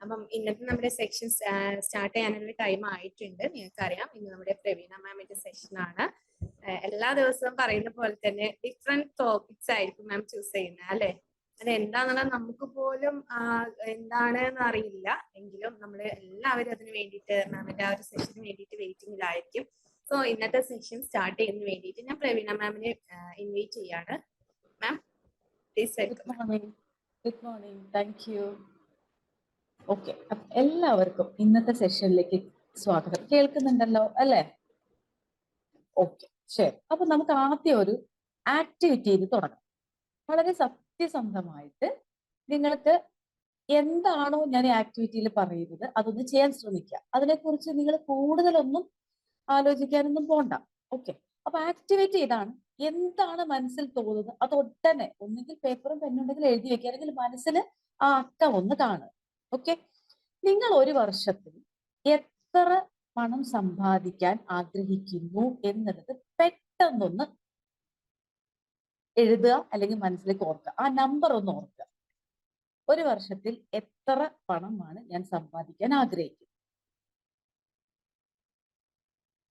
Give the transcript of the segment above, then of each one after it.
അപ്പം ഇന്നത്തെ നമ്മുടെ സെക്ഷൻ സ്റ്റാർട്ട് ചെയ്യാനുള്ള ടൈം ആയിട്ടുണ്ട്. നിങ്ങൾക്കറിയാം ഇന്ന് നമ്മുടെ പ്രവീണ മാമിന്റെ സെഷനാണ്. എല്ലാ ദിവസവും പറയുന്ന പോലെ തന്നെ ഡിഫറെന്റ് ടോപ്പിക്സ് ആയിരിക്കും മാം ചൂസ് ചെയ്യുന്നത് അല്ലെ. അത് എന്താണെന്നുള്ളത് നമുക്ക് പോലും എന്താണെന്ന് അറിയില്ല. എങ്കിലും നമ്മൾ എല്ലാവരും അതിന് വേണ്ടിയിട്ട് മാമിന്റെ ആ ഒരു സെഷന് വേണ്ടിയിട്ട് വെയിറ്റിംഗിലായിരിക്കും. സോ ഇന്നത്തെ സെഷൻ സ്റ്റാർട്ട് ചെയ്യുന്നതിന് വേണ്ടിയിട്ട് ഞാൻ പ്രവീണ മാമിനെ ഇൻവൈറ്റ് ചെയ്യാണ്. Ma'am please welcome. Good morning. Thank you. Okay, എല്ലാവർക്കും ഇന്നത്തെ സെഷനിലേക്ക് സ്വാഗതം. കേൾക്കുന്നുണ്ടല്ലോ അല്ലേ? ഓക്കെ, ശരി. അപ്പൊ നമുക്ക് ആദ്യം ഒരു ആക്ടിവിറ്റി ചെയ്ത് തുടങ്ങാം. വളരെ സത്യസന്ധമായിട്ട് നിങ്ങൾക്ക് എന്താണോ ഞാൻ ഈ ആക്ടിവിറ്റിയിൽ പറയുന്നത് അതൊന്ന് ചെയ്യാൻ ശ്രമിക്കുക. അതിനെക്കുറിച്ച് നിങ്ങൾ കൂടുതലൊന്നും ആലോചിക്കാനൊന്നും പോണ്ട. ഓക്കെ, അപ്പൊ ആക്ടിവിറ്റി ഇതാണ്. എന്താണ് മനസ്സിൽ തോന്നുന്നത് അത് ഒട്ടനെ ഒന്നുകിൽ പേപ്പറും പെണ്ണുണ്ടെങ്കിൽ എഴുതി വെക്കുക, അല്ലെങ്കിൽ മനസ്സിൽ ആ അക്കം ഒന്ന് കാണുക. ഓക്കെ, നിങ്ങൾ ഒരു വർഷത്തിൽ എത്ര പണം സമ്പാദിക്കാൻ ആഗ്രഹിക്കുന്നു എന്നുള്ളത് പെട്ടെന്നൊന്ന് എഴുതുക, അല്ലെങ്കിൽ മനസ്സിലേക്ക് ഓർക്കുക. ആ നമ്പർ ഒന്ന് ഓർക്കുക. ഒരു വർഷത്തിൽ എത്ര പണമാണ് ഞാൻ സമ്പാദിക്കാൻ ആഗ്രഹിക്കുന്നത്?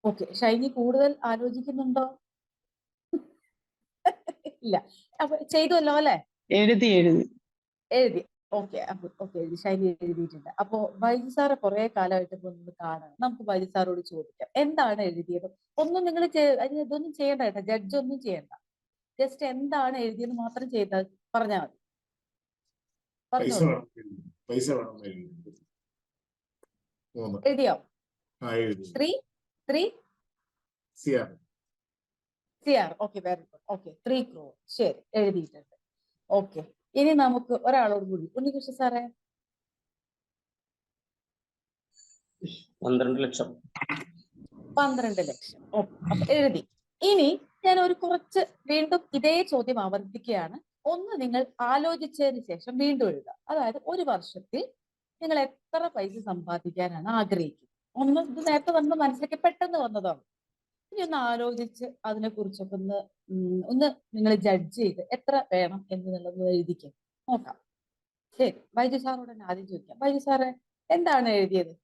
ഓക്കെ, ഷൈനി കൂടുതൽ ആലോചിക്കുന്നുണ്ടോ? ഇല്ല. അപ്പൊ ചെയ്തല്ലോ അല്ലെ? എഴുതി. ഓക്കെ, ഓക്കെ, എഴുതി. ഷൈനി എഴുതിയിട്ടുണ്ട്. അപ്പോ ബൈജു സാറെ കുറെ കാലമായിട്ട് ഒന്ന് കാണാം. നമുക്ക് ബൈജു സാറോട് ചോദിക്കാം, എന്താണ് എഴുതിയത്? ഒന്നും നിങ്ങൾ ഇതൊന്നും ചെയ്യണ്ട കേട്ടോ, ജഡ്ജ് ഒന്നും ചെയ്യണ്ട. ജസ്റ്റ് എന്താണ് എഴുതിയത് മാത്രം ചെയ്താൽ പറഞ്ഞാൽ മതി. എഴുതിയോ? 3 CR. Okay, very good. Okay, 3 crore. ശരി, എഴുതിയിട്ടുണ്ട്. ഓക്കെ, ഇനി നമുക്ക് ഒരാളോട് കൂടി. ഉണ്ണികൃഷ്ണ സാറേ. 12 ലക്ഷം. 12 ലക്ഷം. ഓക്കെ, അപ്പൊ എഴുതി. ഇനി ഞാൻ ഒരു കുറച്ച് വീണ്ടും ഇതേ ചോദ്യം ആവർത്തിക്കുകയാണ്. ഒന്ന് നിങ്ങൾ ആലോചിച്ചതിന് ശേഷം വീണ്ടും എഴുതുക. അതായത് ഒരു വർഷത്തിൽ നിങ്ങൾ എത്ര പൈസ സമ്പാദിക്കാനാണ് ആഗ്രഹിക്കുന്നത്? ഒന്ന് ഇത് നേരത്തെ വന്ന് മനസ്സിലേക്ക് പെട്ടെന്ന് വന്നതാണ്. ഇനി ഒന്ന് ആലോചിച്ച് അതിനെ കുറിച്ചൊക്കെ ഒന്ന് നിങ്ങൾ ജഡ്ജ് ചെയ്ത് എത്ര വേണം എന്നുള്ളത് എഴുതിക്കും. നോക്കാം. ശരി, ബൈജു സാറോട് തന്നെ ആദ്യം ചോദിക്കാം. ബൈജു സാറ് എന്താണ് എഴുതിയത്?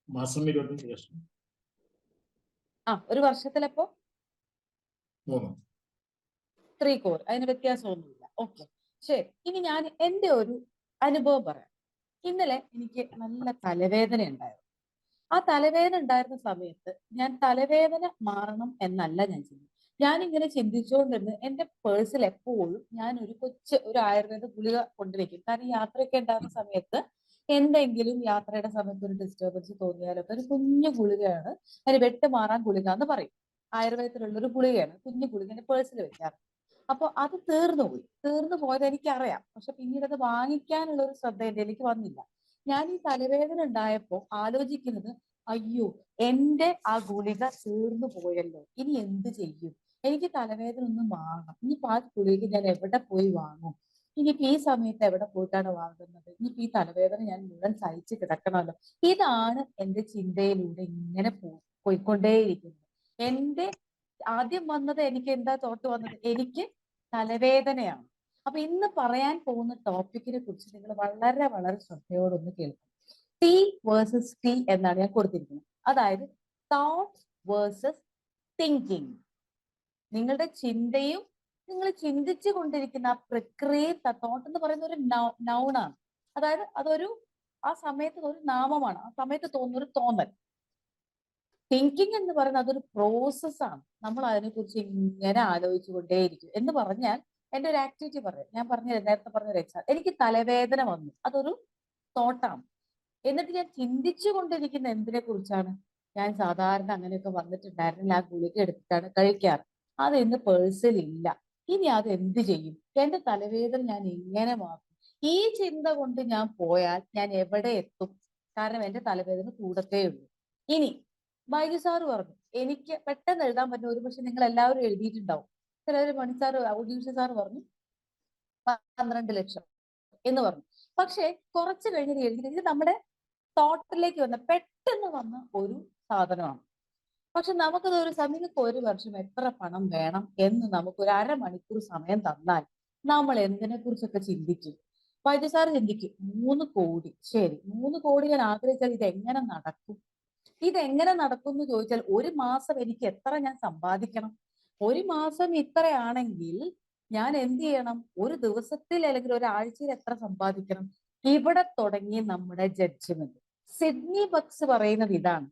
മാസം 25 ലക്ഷം. ഒരു വർഷത്തിലപ്പോ 3 crore. അതിന് വ്യത്യാസമൊന്നുമില്ല. ഓക്കെ, ശരി. ഇനി ഞാൻ എൻ്റെ ഒരു അനുഭവം പറയാം. ഇന്നലെ എനിക്ക് നല്ല തലവേദന ഉണ്ടായിരുന്നു. ആ തലവേദന ഉണ്ടായിരുന്ന സമയത്ത് ഞാൻ തലവേദന മാറണം എന്നല്ല ഞാൻ ചിന്തിച്ചു. ഞാനിങ്ങനെ ചിന്തിച്ചുകൊണ്ടിരുന്ന് എൻ്റെ പേഴ്സിൽ എപ്പോഴും ഞാൻ ഒരു ആയുർവേദ ഗുളിക കൊണ്ടുവയ്ക്കും. കാരണം യാത്രയൊക്കെ ഉണ്ടാകുന്ന സമയത്ത് എന്തെങ്കിലും യാത്രയുടെ സമയത്ത് ഒരു ഡിസ്റ്റർബൻസ് തോന്നിയാലൊക്കെ ഒരു കുഞ്ഞു ഗുളികയാണ്, അതിന് വെട്ടുമാറാൻ ഗുളിക എന്ന് പറയും. ആയുർവേദത്തിലുള്ള ഒരു ഗുളികയാണ്, കുഞ്ഞു ഗുളിക എൻ്റെ പേഴ്സിൽ വെക്കാറ്. അപ്പൊ അത് തീർന്നു പോയത് എനിക്കറിയാം. പക്ഷെ പിന്നീട് അത് വാങ്ങിക്കാനുള്ള ഒരു ശ്രദ്ധ എനിക്ക് വന്നില്ല. ഞാൻ ഈ തലവേദന ഉണ്ടായപ്പോ ആലോചിക്കുന്നത്, അയ്യോ എന്റെ ആ ഗുളിക തീർന്നു പോയല്ലോ, ഇനി എന്ത് ചെയ്യും? എനിക്ക് തലവേദന ഒന്നും വാങ്ങണം. ഇനിയിപ്പോ ആ ഗുളിക ഞാൻ എവിടെ പോയി വാങ്ങും? ഇനിയിപ്പോ ഈ സമയത്ത് എവിടെ പോയിട്ടാണ് വാങ്ങുന്നത്? ഇനിയിപ്പോ ഈ തലവേദന ഞാൻ മുഴുവൻ സഹിച്ച് കിടക്കണമല്ലോ. ഇതാണ് എന്റെ ചിന്തയിലൂടെ ഇങ്ങനെ പോയിക്കൊണ്ടേയിരിക്കുന്നത്. എന്റെ ആദ്യം വന്നത്, എനിക്ക് എന്താ തോട്ട് വന്നത്? എനിക്ക് തലവേദനയാണ്. അപ്പൊ ഇന്ന് പറയാൻ പോകുന്ന ടോപ്പിക്കിനെ കുറിച്ച് നിങ്ങൾ വളരെ വളരെ ശ്രദ്ധയോടൊന്ന് കേൾക്കും. ടി വേഴ്സസ് ടി എന്നാണ് ഞാൻ കൊടുത്തിരിക്കുന്നത്. അതായത് തോട്ട് വേഴ്സസ് തിങ്കിങ്. നിങ്ങളുടെ ചിന്തയും നിങ്ങൾ ചിന്തിച്ചു കൊണ്ടിരിക്കുന്ന ആ പ്രക്രിയ. തോട്ട് എന്ന് പറയുന്ന ഒരു നൗണാണ്. അതായത് അതൊരു ആ സമയത്ത് ഒരു നാമമാണ്, ആ സമയത്ത് തോന്നുന്ന ഒരു തോന്നൽ. തിങ്കിങ് എന്ന് പറയുന്നത് അതൊരു പ്രോസസ്സാണ്. നമ്മൾ അതിനെക്കുറിച്ച് ഇങ്ങനെ ആലോചിച്ചു കൊണ്ടേയിരിക്കും. എന്ന് പറഞ്ഞാൽ എൻ്റെ ഒരു ആക്ടിവിറ്റി പറയാം. ഞാൻ നേരത്തെ പറഞ്ഞൊരു എക്സാം. എനിക്ക് തലവേദന വന്നു, അതൊരു തോട്ടാണ്. എന്നിട്ട് ഞാൻ ചിന്തിച്ചു കൊണ്ടിരിക്കുന്ന എന്തിനെ കുറിച്ചാണ്? ഞാൻ സാധാരണ അങ്ങനെയൊക്കെ വന്നിട്ടുണ്ടായിരുന്നില്ല, ആ ഗുളിക എടുത്തിട്ടാണ് കഴിക്കാറ്. അത് ഇന്ന് പേഴ്സിൽ ഇല്ല. ഇനി അത് എന്ത് ചെയ്യും? എന്റെ തലവേദന ഞാൻ എങ്ങനെ മാറും? ഈ ചിന്ത കൊണ്ട് ഞാൻ പോയാൽ ഞാൻ എവിടെ എത്തും? കാരണം എന്റെ തലവേദന കൂടത്തേ ഉള്ളൂ. ഇനി ബൈജു സാറ് പറഞ്ഞു എനിക്ക് പെട്ടെന്ന് എഴുതാൻ പറ്റും. ഒരുപക്ഷെ നിങ്ങൾ എല്ലാവരും എഴുതിയിട്ടുണ്ടാവും. ചിലർ മണിസാറ് ഔദ്യോഗിക സാറ് പറഞ്ഞു 12 ലക്ഷം എന്ന് പറഞ്ഞു. പക്ഷെ കുറച്ച് കഴിഞ്ഞ് എഴുതി നമ്മുടെ തോട്ടിലേക്ക് പെട്ടെന്ന് വന്ന ഒരു സാധനമാണ്. പക്ഷെ നമുക്കത് നിങ്ങൾക്ക് ഒരു വർഷം എത്ര പണം വേണം എന്ന് നമുക്കൊരു 1/2 മണിക്കൂർ സമയം തന്നാൽ നമ്മൾ എന്തിനെ കുറിച്ചൊക്കെ ചിന്തിക്കും? വൈദ്യസാർ ചിന്തിക്കും 3 കോടി. ശരി, 3 കോടി ഞാൻ ആഗ്രഹിച്ചാൽ ഇതെങ്ങനെ നടക്കും? ഇതെങ്ങനെ നടക്കും എന്ന് ചോദിച്ചാൽ ഒരു മാസം എനിക്ക് എത്ര ഞാൻ സമ്പാദിക്കണം? ഒരു മാസം ഇത്രയാണെങ്കിൽ ഞാൻ എന്ത് ചെയ്യണം? ഒരു ദിവസത്തിൽ അല്ലെങ്കിൽ ഒരാഴ്ചയിൽ എത്ര സമ്പാദിക്കണം? ഇവിടെ തുടങ്ങി നമ്മുടെ ജഡ്ജ്മെന്റ്. സിഡ്നി ബക്സ് പറയുന്നത് ഇതാണ്: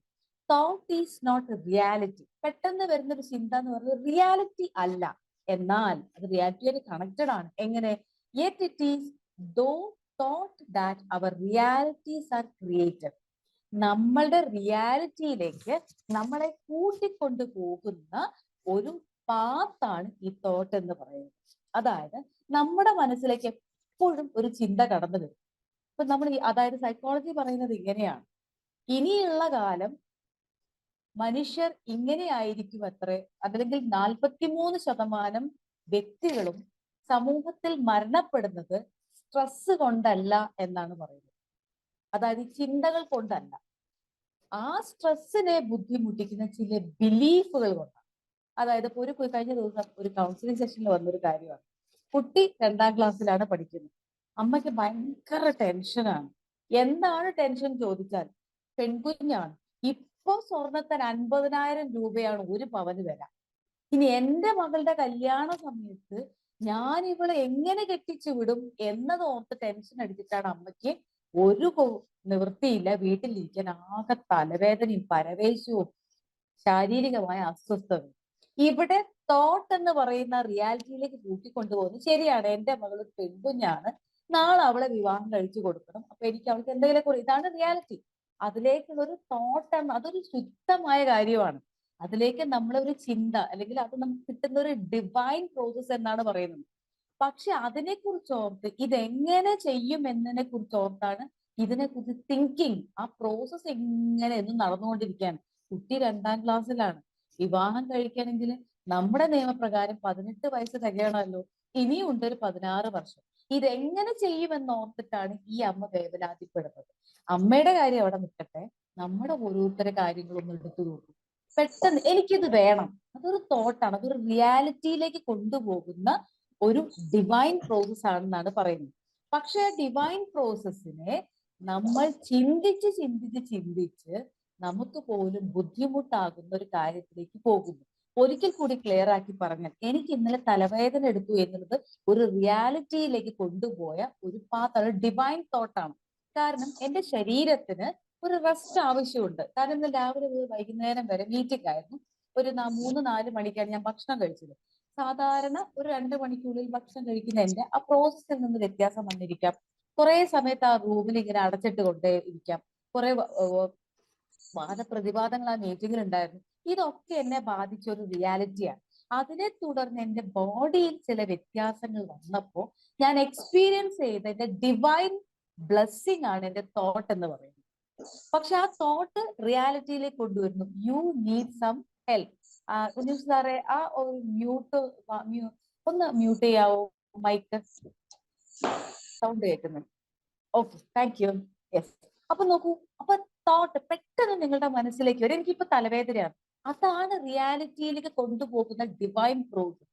തോട്ട് ഈസ് നോട്ട് റിയാലിറ്റി. പെട്ടെന്ന് വരുന്ന ഒരു ചിന്ത എന്ന് പറയുന്നത് റിയാലിറ്റി അല്ല, എന്നാൽ അത് റിയാലിറ്റിയായിട്ട് കണക്റ്റഡ് ആണ്. എങ്ങനെ? Yet it is though thought that our realities are created. നമ്മളുടെ റിയാലിറ്റിയിലേക്ക് നമ്മളെ കൂട്ടിക്കൊണ്ടു പോകുന്ന ഒരു പാത്താണ് ഈ തോട്ട് എന്ന് പറയുന്നത്. അതായത് നമ്മുടെ മനസ്സിലേക്ക് എപ്പോഴും ഒരു ചിന്ത കടന്നു വരും. ഇപ്പൊ നമ്മൾ അതായത് സൈക്കോളജി പറയുന്നത് ഇങ്ങനെയാണ്: ഇനിയുള്ള കാലം മനുഷ്യർ ഇങ്ങനെയായിരിക്കും അത്രേ, അല്ലെങ്കിൽ 43% വ്യക്തികളും സമൂഹത്തിൽ മരണപ്പെടുന്നത് സ്ട്രെസ് കൊണ്ടല്ല എന്നാണ് പറയുന്നത്. അതായത് ചിന്തകൾ കൊണ്ടല്ല, ആ സ്ട്രെസ്സിനെ ബുദ്ധിമുട്ടിക്കുന്ന ചില ബിലീഫുകൾ കൊണ്ടാണ്. അതായത് ഇപ്പൊ കഴിഞ്ഞ ദിവസം ഒരു കൗൺസിലിംഗ് സെഷനിൽ വന്നൊരു കാര്യമാണ്. കുട്ടി 2ാം ക്ലാസ്സിലാണ് പഠിക്കുന്നത്. അമ്മയ്ക്ക് ഭയങ്കര ടെൻഷനാണ്. എന്താണ് ടെൻഷൻ ചോദിച്ചാൽ, പെൺകുഞ്ഞാണ്, ഇപ്പൊ സ്വർണത്തിന് 50,000 രൂപയാണ് ഒരു പവന് വില. ഇനി എന്റെ മകളുടെ കല്യാണ സമയത്ത് ഞാൻ ഇവളെ എങ്ങനെ കെട്ടിച്ചു വിടും എന്നത് ഓർത്ത് ടെൻഷൻ അടിച്ചിട്ടാണ് അമ്മയ്ക്ക് ഒരു നിവൃത്തിയില്ല, വീട്ടിലിരിക്കാൻ ആകെ തലവേദനയും പരവേശവും ശാരീരികമായ അസ്വസ്ഥതയും. ഇവിടെ തോട്ട് എന്ന് പറയുന്ന റിയാലിറ്റിയിലേക്ക് കൂട്ടിക്കൊണ്ടുപോകുന്നു. ശരിയാണ്, എന്റെ മകൾ ഒരു പെൺകുഞ്ഞാണ്, നാളെ അവളെ വിവാഹം കഴിച്ചു കൊടുക്കണം, അപ്പൊ എനിക്ക് അവൾക്ക് എന്തെങ്കിലും, ഇതാണ് റിയാലിറ്റി. അതിലേക്കുള്ള ഒരു തോട്ട്, അതൊരു ശുദ്ധമായ കാര്യമാണ്. അതിലേക്ക് നമ്മളൊരു ചിന്ത, അല്ലെങ്കിൽ അത് നമുക്ക് കിട്ടുന്ന ഒരു ഡിവൈൻ പ്രോസസ് എന്നാണ് പറയുന്നത്. പക്ഷെ അതിനെ കുറിച്ച് ഓർത്ത് ഇതെങ്ങനെ ചെയ്യും എന്നതിനെ കുറിച്ച് ഓർത്താണ് ഇതിനെക്കുറിച്ച് തിങ്കിങ്, ആ പ്രോസസ് എങ്ങനെ എന്നും നടന്നുകൊണ്ടിരിക്കുകയാണ്. കുട്ടി 2ാം ക്ലാസ്സിലാണ്. വിവാഹം കഴിക്കണമെങ്കിൽ നമ്മുടെ നിയമപ്രകാരം 18 വയസ്സ് കഴിയണമല്ലോ. ഇനിയും ഉണ്ട് ഒരു 16 വർഷം. ഇതെങ്ങനെ ചെയ്യുമെന്ന് ഓർത്തിട്ടാണ് ഈ അമ്മ വേവലാതിപ്പെടുന്നത്. അമ്മയുടെ കാര്യം അവിടെ നിൽക്കട്ടെ, നമ്മുടെ ഓരോരുത്തരുടെ കാര്യങ്ങളൊന്നും എടുത്തു നോക്കും. പെട്ടെന്ന് എനിക്കിത് വേണം, അതൊരു തോട്ടാണ്, അതൊരു റിയാലിറ്റിയിലേക്ക് കൊണ്ടുപോകുന്ന ഒരു ഡിവൈൻ പ്രോസസ് ആണെന്നാണ് പറയുന്നത്. പക്ഷെ ഡിവൈൻ പ്രോസസ്സിനെ നമ്മൾ ചിന്തിച്ച് ചിന്തിച്ച് ചിന്തിച്ച് നമുക്ക് പോലും ബുദ്ധിമുട്ടാകുന്ന ഒരു കാര്യത്തിലേക്ക് പോകുന്നു. ഒരിക്കൽ കൂടി ക്ലിയർ ആക്കി പറഞ്ഞാൽ, എനിക്ക് ഇന്നലെ തലവേദന എടുത്തു എന്നുള്ളത് ഒരു റിയാലിറ്റിയിലേക്ക് കൊണ്ടുപോയ ഒരു പാത്താണ്, ഡിവൈൻ തോട്ടാണ്. കാരണം എന്റെ ശരീരത്തിന് ഒരു റെസ്റ്റ് ആവശ്യമുണ്ട്. കാരണം ഇന്ന് രാവിലെ മുതൽ വൈകുന്നേരം വരെ മീറ്റിംഗ് ആയിരുന്നു. ഒരു 3-4 മണിക്കാണ് ഞാൻ ഭക്ഷണം കഴിച്ചത്. സാധാരണ ഒരു 2 മണിക്കുള്ളിൽ ഭക്ഷണം കഴിക്കുന്നതിന്റെ ആ പ്രോസസ്സിൽ നിന്ന് വ്യത്യാസം വന്നിരിക്കാം. കുറെ സമയത്ത് ആ റൂമിൽ ഇങ്ങനെ അടച്ചിട്ട് കൊണ്ടേ ഇരിക്കാം. കുറെ വാദപ്രതിവാദങ്ങൾ ആ മീറ്റിംഗിൽ ഉണ്ടായിരുന്നു. ഇതൊക്കെ എന്നെ ബാധിച്ച ഒരു റിയാലിറ്റിയാണ്. അതിനെ തുടർന്ന് എന്റെ ബോഡിയിൽ ചില വ്യത്യാസങ്ങൾ വന്നപ്പോൾ ഞാൻ എക്സ്പീരിയൻസ് ചെയ്ത എന്റെ ഡിവൈൻ ബ്ലെസ്സിങ് ആണ് എന്റെ തോട്ട് എന്ന് പറയുന്നത്. പക്ഷെ ആ തോട്ട് റിയാലിറ്റിയിലേക്ക് കൊണ്ടുവരുന്നു. You need some help. കുഞ്ഞുസ് സാറേ, ആ ഒരു ഒന്ന് മ്യൂട്ട് ചെയ്യാവോ? മൈക്ക് സൗണ്ട് കേൾക്കുന്നുണ്ട്. Okay, thank you. യെസ്. അപ്പൊ നോക്കൂ, അപ്പൊ തോട്ട് പെട്ടെന്ന് നിങ്ങളുടെ മനസ്സിലേക്ക് വരും, എനിക്കിപ്പോ തലവേദനയാണ്. അതാണ് റിയാലിറ്റിയിലേക്ക് കൊണ്ടുപോകുന്ന ഡിവൈൻ പ്രോസസ്.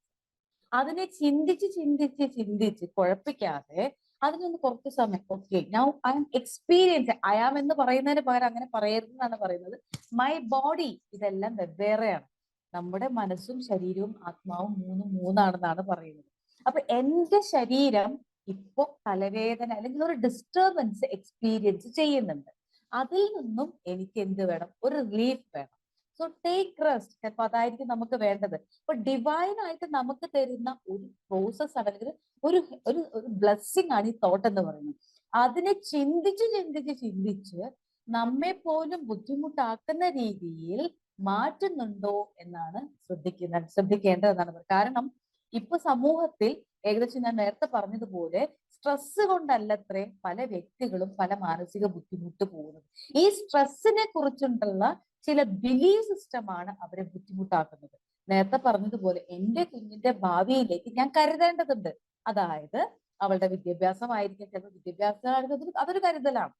അതിനെ ചിന്തിച്ച് ചിന്തിച്ച് ചിന്തിച്ച് കുഴപ്പിക്കാതെ അതിനൊന്ന് കുറച്ച് സമയം, okay now I am experience, I am എന്ന് പറയുന്നതിന് പകരം അങ്ങനെ പറയരുതെന്നാണ് പറയുന്നത്. മൈ ബോഡി, ഇതെല്ലാം വെവ്വേറെയാണ്. നമ്മുടെ മനസ്സും ശരീരവും ആത്മാവും മൂന്നാണെന്നാണ് പറയുന്നത്. അപ്പൊ എന്റെ ശരീരം ഇപ്പൊ തലവേദന അല്ലെങ്കിൽ ഒരു ഡിസ്റ്റർബൻസ് എക്സ്പീരിയൻസ് ചെയ്യുന്നുണ്ട്. അതിൽ നിന്നും എനിക്ക് എന്ത് വേണം? ഒരു റിലീഫ് വേണം. So take rest. ചിലപ്പോൾ അതായിരിക്കും നമുക്ക് വേണ്ടത്. അപ്പൊ ഡിവൈൻ ആയിട്ട് നമുക്ക് തരുന്ന ഒരു പ്രോസസ് അല്ലെങ്കിൽ ഒരു ഒരു ഒരു ബ്ലെസ്സിങ് ആണ് ഈ തോട്ട് എന്ന് പറയുന്നത്. അതിനെ ചിന്തിച്ച് ചിന്തിച്ച് ചിന്തിച്ച് നമ്മെ പോലും ബുദ്ധിമുട്ടാക്കുന്ന രീതിയിൽ മാറ്റുന്നുണ്ടോ എന്നാണ് ശ്രദ്ധിക്കേണ്ടതെന്നാണ് പറയുന്നത്. കാരണം ഇപ്പൊ സമൂഹത്തിൽ ഏകദേശം ഞാൻ നേരത്തെ പറഞ്ഞതുപോലെ സ്ട്രെസ് കൊണ്ടല്ലത്രേ പല വ്യക്തികളും പല മാനസിക ബുദ്ധിമുട്ട് പോകുന്നത്. ഈ സ്ട്രെസ്സിനെ കുറിച്ചുള്ള ചില ബിലീഫ് സിസ്റ്റമാണ് അവരെ ബുദ്ധിമുട്ടാക്കുന്നത്. നേരത്തെ പറഞ്ഞതുപോലെ എന്റെ കുഞ്ഞിന്റെ ഭാവിയിലേക്ക് ഞാൻ കരുതേണ്ടതുണ്ട്. അതായത് അവളുടെ വിദ്യാഭ്യാസമായിരിക്കും, ചിലപ്പോൾ വിദ്യാഭ്യാസമായിരിക്കും, അതൊരു കരുതലാണ്.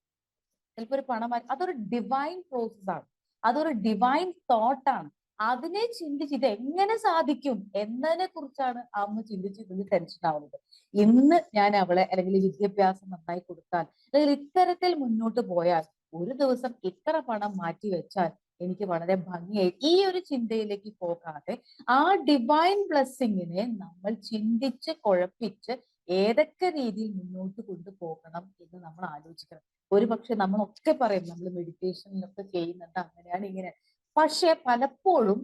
ചിലപ്പോൾ ഒരു പണമായി, അതൊരു ഡിവൈൻ പ്രോസസ് ആണ്, അതൊരു ഡിവൈൻ തോട്ടാണ്. അതിനെ ചിന്തിച്ച് ഇത് എങ്ങനെ സാധിക്കും എന്നതിനെ കുറിച്ചാണ് അമ്മ ചിന്തിച്ച് ഇതിന് ടെൻഷൻ ആവുന്നത്. ഇന്ന് ഞാൻ അവളെ അല്ലെങ്കിൽ വിദ്യാഭ്യാസം നന്നായി കൊടുത്താൽ അല്ലെങ്കിൽ ഇത്തരത്തിൽ മുന്നോട്ട് പോയാൽ ഒരു ദിവസം ഇത്ര പണം മാറ്റി വെച്ചാൽ എനിക്ക് വളരെ ഭംഗിയായി ഈ ഒരു ചിന്തയിലേക്ക് പോകാതെ ആ ഡിവൈൻ ബ്ലെസ്സിങ്ങിനെ നമ്മൾ ചിന്തിച്ച് കുഴപ്പിച്ച് ഏതൊക്കെ രീതിയിൽ മുന്നോട്ട് കൊണ്ടുപോകണം എന്ന് നമ്മൾ ആലോചിക്കണം. ഒരു പക്ഷെ നമ്മളൊക്കെ പറയും നമ്മൾ മെഡിറ്റേഷനിലൊക്കെ ചെയ്യുന്നുണ്ട് അങ്ങനെയാണ് ഇങ്ങനെ. പക്ഷെ പലപ്പോഴും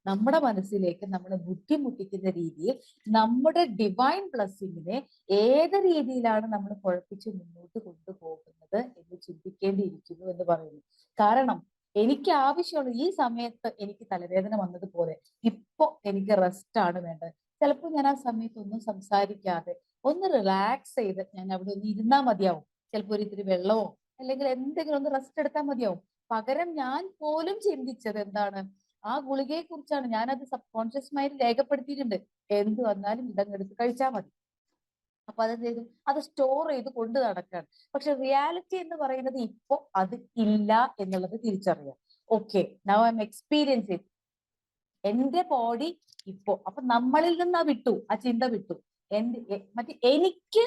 നമ്മുടെ മനസ്സിലേക്ക് നമ്മളെ ബുദ്ധിമുട്ടിക്കുന്ന രീതിയിൽ നമ്മുടെ ഡിവൈൻ ബ്ലെസ്സിങ്ങിനെ ഏത് രീതിയിലാണ് നമ്മൾ കുഴപ്പിച്ച് മുന്നോട്ട് കൊണ്ടുപോകുന്നത് എന്ന് ചിന്തിക്കേണ്ടിയിരിക്കുന്നു എന്ന് പറയുന്നു. കാരണം എനിക്ക് ആവശ്യമുള്ള ഈ സമയത്ത് എനിക്ക് തലവേദന വന്നതുപോലെ ഇപ്പൊ എനിക്ക് റെസ്റ്റ് ആണ് വേണ്ടത്. ചിലപ്പോൾ ഞാൻ ആ സമയത്ത് ഒന്നും സംസാരിക്കാതെ ഒന്ന് റിലാക്സ് ചെയ്ത് ഞാൻ അവിടെ ഒന്ന് ഇരുന്നാൽ മതിയാവും. ചിലപ്പോൾ ഒരു ഇത്തിരി വെള്ളമോ അല്ലെങ്കിൽ എന്തെങ്കിലും ഒന്ന് റെസ്റ്റ് എടുത്താൽ മതിയാവും. പകരം ഞാൻ പോലും ചിന്തിച്ചത് എന്താണ്, ആ ഗുളികയെ കുറിച്ചാണ്. ഞാനത് സബ് കോൺഷ്യസ് മൈൻഡ് രേഖപ്പെടുത്തിയിട്ടുണ്ട്. എന്ത് വന്നാലും ഇതങ്ങെടുത്ത് കഴിച്ചാൽ മതി. അപ്പൊ അതെന്ത് ചെയ്തു, അത് സ്റ്റോർ ചെയ്ത് കൊണ്ട് നടക്കാണ്. പക്ഷെ റിയാലിറ്റി എന്ന് പറയുന്നത് ഇപ്പൊ അത് ഇല്ല എന്നുള്ളത് തിരിച്ചറിയാം. Okay, now I M experiencing എന്റെ ബോഡി ഇപ്പോ. അപ്പൊ നമ്മളിൽ നിന്ന് ആ വിട്ടു, ആ ചിന്ത വിട്ടു. മറ്റേ എനിക്ക്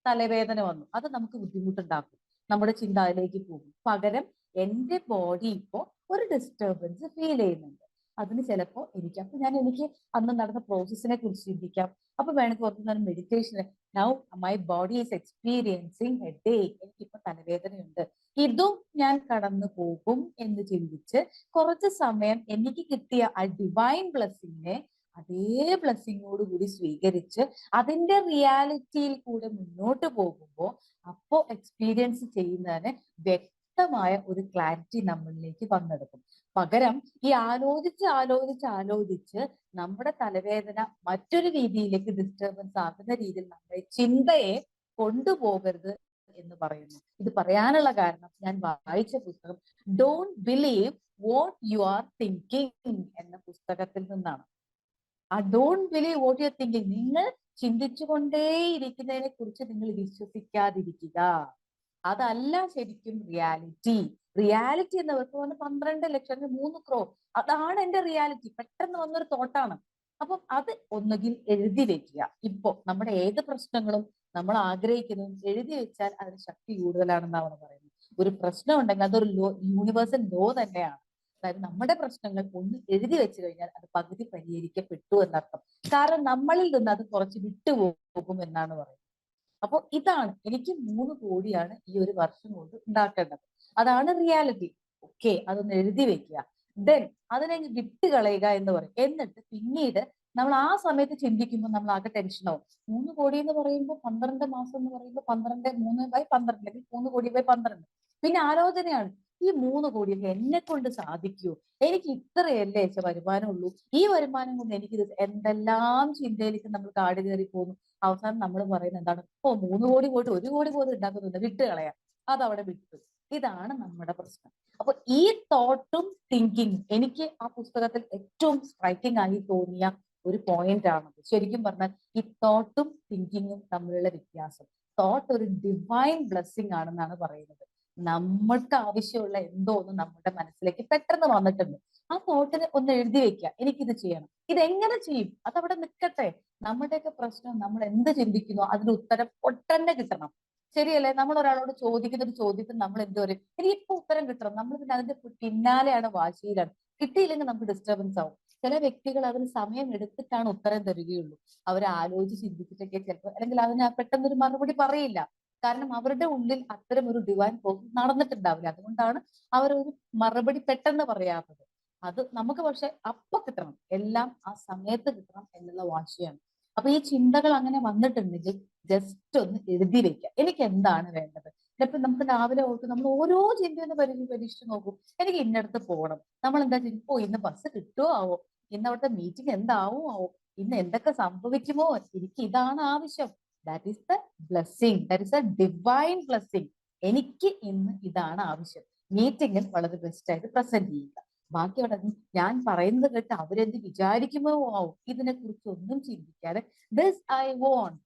തലവേദന വന്നു, അത് നമുക്ക് ബുദ്ധിമുട്ടുണ്ടാക്കും. നമ്മുടെ ചിന്ത അതിലേക്ക് പോകും. പകരം എന്റെ ബോഡി ഇപ്പോ ഒരു ഡിസ്റ്റർബൻസ് ഫീൽ ചെയ്യുന്നുണ്ട്. അതിന് ചിലപ്പോ എനിക്ക് അന്ന് നടന്ന പ്രോസസ്സിനെ കുറിച്ച് ചിന്തിക്കാം. അപ്പൊ വേണമെങ്കിൽ ഓർക്കുന്ന meditation, now my body is experiencing A day, എനിക്കിപ്പോ തലവേദനയുണ്ട്, ഇതും ഞാൻ കടന്നു പോകും എന്ന് ചിന്തിച്ച് കുറച്ച് സമയം എനിക്ക് കിട്ടിയ ആ ഡിവൈൻ ബ്ലെസ്സിങ്ങിനെ അതേ ബ്ലെസ്സിങ്ങോട് കൂടി സ്വീകരിച്ച് അതിന്റെ റിയാലിറ്റിയിൽ കൂടെ മുന്നോട്ട് പോകുമ്പോൾ അപ്പോ എക്സ്പീരിയൻസ് ചെയ്യുന്നതിന് വ്യക്തമായ ഒരു ക്ലാരിറ്റി നമ്മളിലേക്ക് വന്നെടുക്കും. പകരം ഈ ആലോചിച്ച് നമ്മുടെ തലവേദന മറ്റൊരു രീതിയിലേക്ക് ഡിസ്റ്റർബൻസ് ആകുന്ന രീതിയിൽ നമ്മുടെ ചിന്തയെ കൊണ്ടുപോകരുത് എന്ന് പറയുന്നു. ഇത് പറയാനുള്ള കാരണം ഞാൻ വായിച്ച പുസ്തകം don't believe what you are thinking എന്ന പുസ്തകത്തിൽ നിന്നാണ്. ആ don't believe what you are thinking, നിങ്ങൾ ചിന്തിച്ചുകൊണ്ടേയിരിക്കുന്നതിനെ കുറിച്ച് നിങ്ങൾ വിശ്വസിക്കാതിരിക്കുക. അതല്ല ശരിക്കും റിയാലിറ്റി. റിയാലിറ്റി എന്നവർക്ക് വന്ന് 12 ലക്ഷം 3 crore, അതാണ് എന്റെ റിയാലിറ്റി. പെട്ടെന്ന് വന്നൊരു തോട്ടാണ്. അപ്പം അത് ഒന്നുകിൽ എഴുതി വെക്കുക. ഇപ്പൊ നമ്മുടെ ഏത് പ്രശ്നങ്ങളും നമ്മൾ ആഗ്രഹിക്കുന്നതും എഴുതി വെച്ചാൽ അതിന് ശക്തി കൂടുതലാണെന്നാണ് പറയുന്നത്. ഒരു പ്രശ്നം ഉണ്ടെങ്കിൽ അതൊരു യൂണിവേഴ്സൽ ലോ തന്നെയാണ്. അതായത് നമ്മുടെ പ്രശ്നങ്ങൾ ഒന്ന് എഴുതി വെച്ച് കഴിഞ്ഞാൽ അത് പകുതി പരിഹരിക്കപ്പെട്ടു എന്നർത്ഥം. കാരണം നമ്മളിൽ നിന്ന് അത് കുറച്ച് വിട്ടുപോകും എന്നാണ് പറയുന്നത്. അപ്പൊ ഇതാണ് എനിക്ക് 3 കോടിയാണ് ഈ ഒരു വർഷം കൊണ്ട് ഉണ്ടാക്കേണ്ടത്. അതാണ് റിയാലിറ്റി. ഓക്കെ, അതൊന്ന് എഴുതി വെക്കുക. ദെൻ അതിനെ വിട്ട് കളയുക എന്ന് പറയും. എന്നിട്ട് പിന്നീട് നമ്മൾ ആ സമയത്ത് ചിന്തിക്കുമ്പോൾ നമ്മൾ ആകെ ടെൻഷനാവും. 3 കോടി എന്ന് പറയുമ്പോൾ 12 മാസം എന്ന് പറയുമ്പോൾ 12 3/12 അല്ലെങ്കിൽ 3 കോടി 12. പിന്നെ ആലോചനയാണ്, ഈ 3 കോടിയൊക്കെ എന്നെ കൊണ്ട് സാധിക്കുമോ? എനിക്ക് ഇത്രയല്ലേ വരുമാനമുള്ളൂ, ഈ വരുമാനം കൊണ്ട് എനിക്കിത് എന്തെല്ലാം ചിന്തയിലേക്ക് നമ്മൾ കാട് കയറി പോകുന്നു. അവസാനം നമ്മൾ പറയുന്നത് എന്താണ്, 3 കോടി പോയിട്ട് 1 കോടി പോലും ഉണ്ടാക്കുന്നുണ്ട്, വിട്ട് കളയാം, അതവിടെ വിട്ടു. ഇതാണ് നമ്മുടെ പ്രശ്നം. അപ്പൊ ഈ തോട്ടും തിങ്കിങ് എനിക്ക് ആ പുസ്തകത്തിൽ ഏറ്റവും സ്ട്രൈക്കിംഗ് ആയി തോന്നിയ ഒരു പോയിന്റ് ആണത്. ശരിക്കും പറഞ്ഞാൽ ഈ തോട്ടും തിങ്കിങ്ങും തമ്മിലുള്ള വ്യത്യാസം. തോട്ട് ഒരു ഡിവൈൻ ബ്ലെസ്സിങ് ആണെന്നാണ് പറയുന്നത്. നമ്മൾക്ക് ആവശ്യമുള്ള എന്തോ ഒന്ന് നമ്മുടെ മനസ്സിലേക്ക് പെട്ടെന്ന് വന്നിട്ടുണ്ട്. ആ തോട്ടിന് ഒന്ന് എഴുതി വെക്കുക, എനിക്കിത് ചെയ്യണം. ഇതെങ്ങനെ ചെയ്യും? അതവിടെ നിൽക്കട്ടെ. നമ്മുടെയൊക്കെ പ്രശ്നം നമ്മൾ എന്ത് ചിന്തിക്കുന്നോ അതിന് ഉത്തരം ഒട്ടന്നെ കിട്ടണം. ശരിയല്ലേ? നമ്മൾ ഒരാളോട് ചോദിക്കുന്ന ഒരു ചോദ്യത്തിന് നമ്മൾ എന്ത് പറയും? എനിക്കിപ്പോ ഉത്തരം കിട്ടണം. നമ്മൾ പിന്നെ അതിന്റെ പിന്നാലെയാണ്, വാശിയിലാണ്. കിട്ടിയില്ലെങ്കിൽ നമുക്ക് ഡിസ്റ്റർബൻസ് ആവും. ചില വ്യക്തികൾ അതിന് സമയം എടുത്തിട്ടാണ് ഉത്തരം തരികയുള്ളൂ. അവർ ആലോചിച്ച് ചിന്തിച്ചിട്ടൊക്കെ ചിലപ്പോൾ, അല്ലെങ്കിൽ അതിന് പെട്ടെന്നൊരു മറുപടി പറയില്ല. കാരണം അവരുടെ ഉള്ളിൽ അത്തരം ഒരു ഡിവൈൻ പ്രോസസ് നടന്നിട്ടുണ്ടാവില്ല. അതുകൊണ്ടാണ് അവരൊരു മറുപടി പെട്ടെന്ന് പറയാത്തത്. അത് നമുക്ക് പക്ഷെ അപ്പൊ കിട്ടണം, എല്ലാം ആ സമയത്ത് കിട്ടണം എന്നുള്ള വാശിയാണ്. അപ്പൊ ഈ ചിന്തകൾ അങ്ങനെ വന്നിട്ടുണ്ടെങ്കിൽ ജസ്റ്റ് ഒന്ന് എഴുതി വെക്കുക, എനിക്ക് എന്താണ് വേണ്ടത്. ചിലപ്പോൾ നമുക്ക് രാവിലെ ഓർത്ത് നമ്മൾ ഓരോ ചിന്തയൊന്ന് പരീക്ഷിച്ച് നോക്കും. എനിക്ക് ഇന്നടത്ത് പോകണം. നമ്മൾ എന്താ ചെയ്യും, ഇന്ന് ബസ് കിട്ടുമോ ആവോ, ഇന്ന് അവിടുത്തെ മീറ്റിംഗ് എന്താവോ ആവോ, ഇന്ന് എന്തൊക്കെ സംഭവിക്കുമോ, എനിക്ക് ഇതാണ് ആവശ്യം. That is the blessing, that is A divine blessing. എനിക്ക് ഇന്ന് ഇതാണ് ആവശ്യം. മീറ്റിംഗിൽ വളരെ ബെസ്റ്റ് ആയിട്ട് പ്രസന്റ് ചെയ്യുക. ബാക്കി അവിടെ ഞാൻ പറയുന്നത് കേട്ട് അവരെന്ത് വിചാരിക്കുമോ ആവും, ഇതിനെ കുറിച്ച് ഒന്നും ചിന്തിക്കാതെ ദിസ് ഐ വോണ്ട്,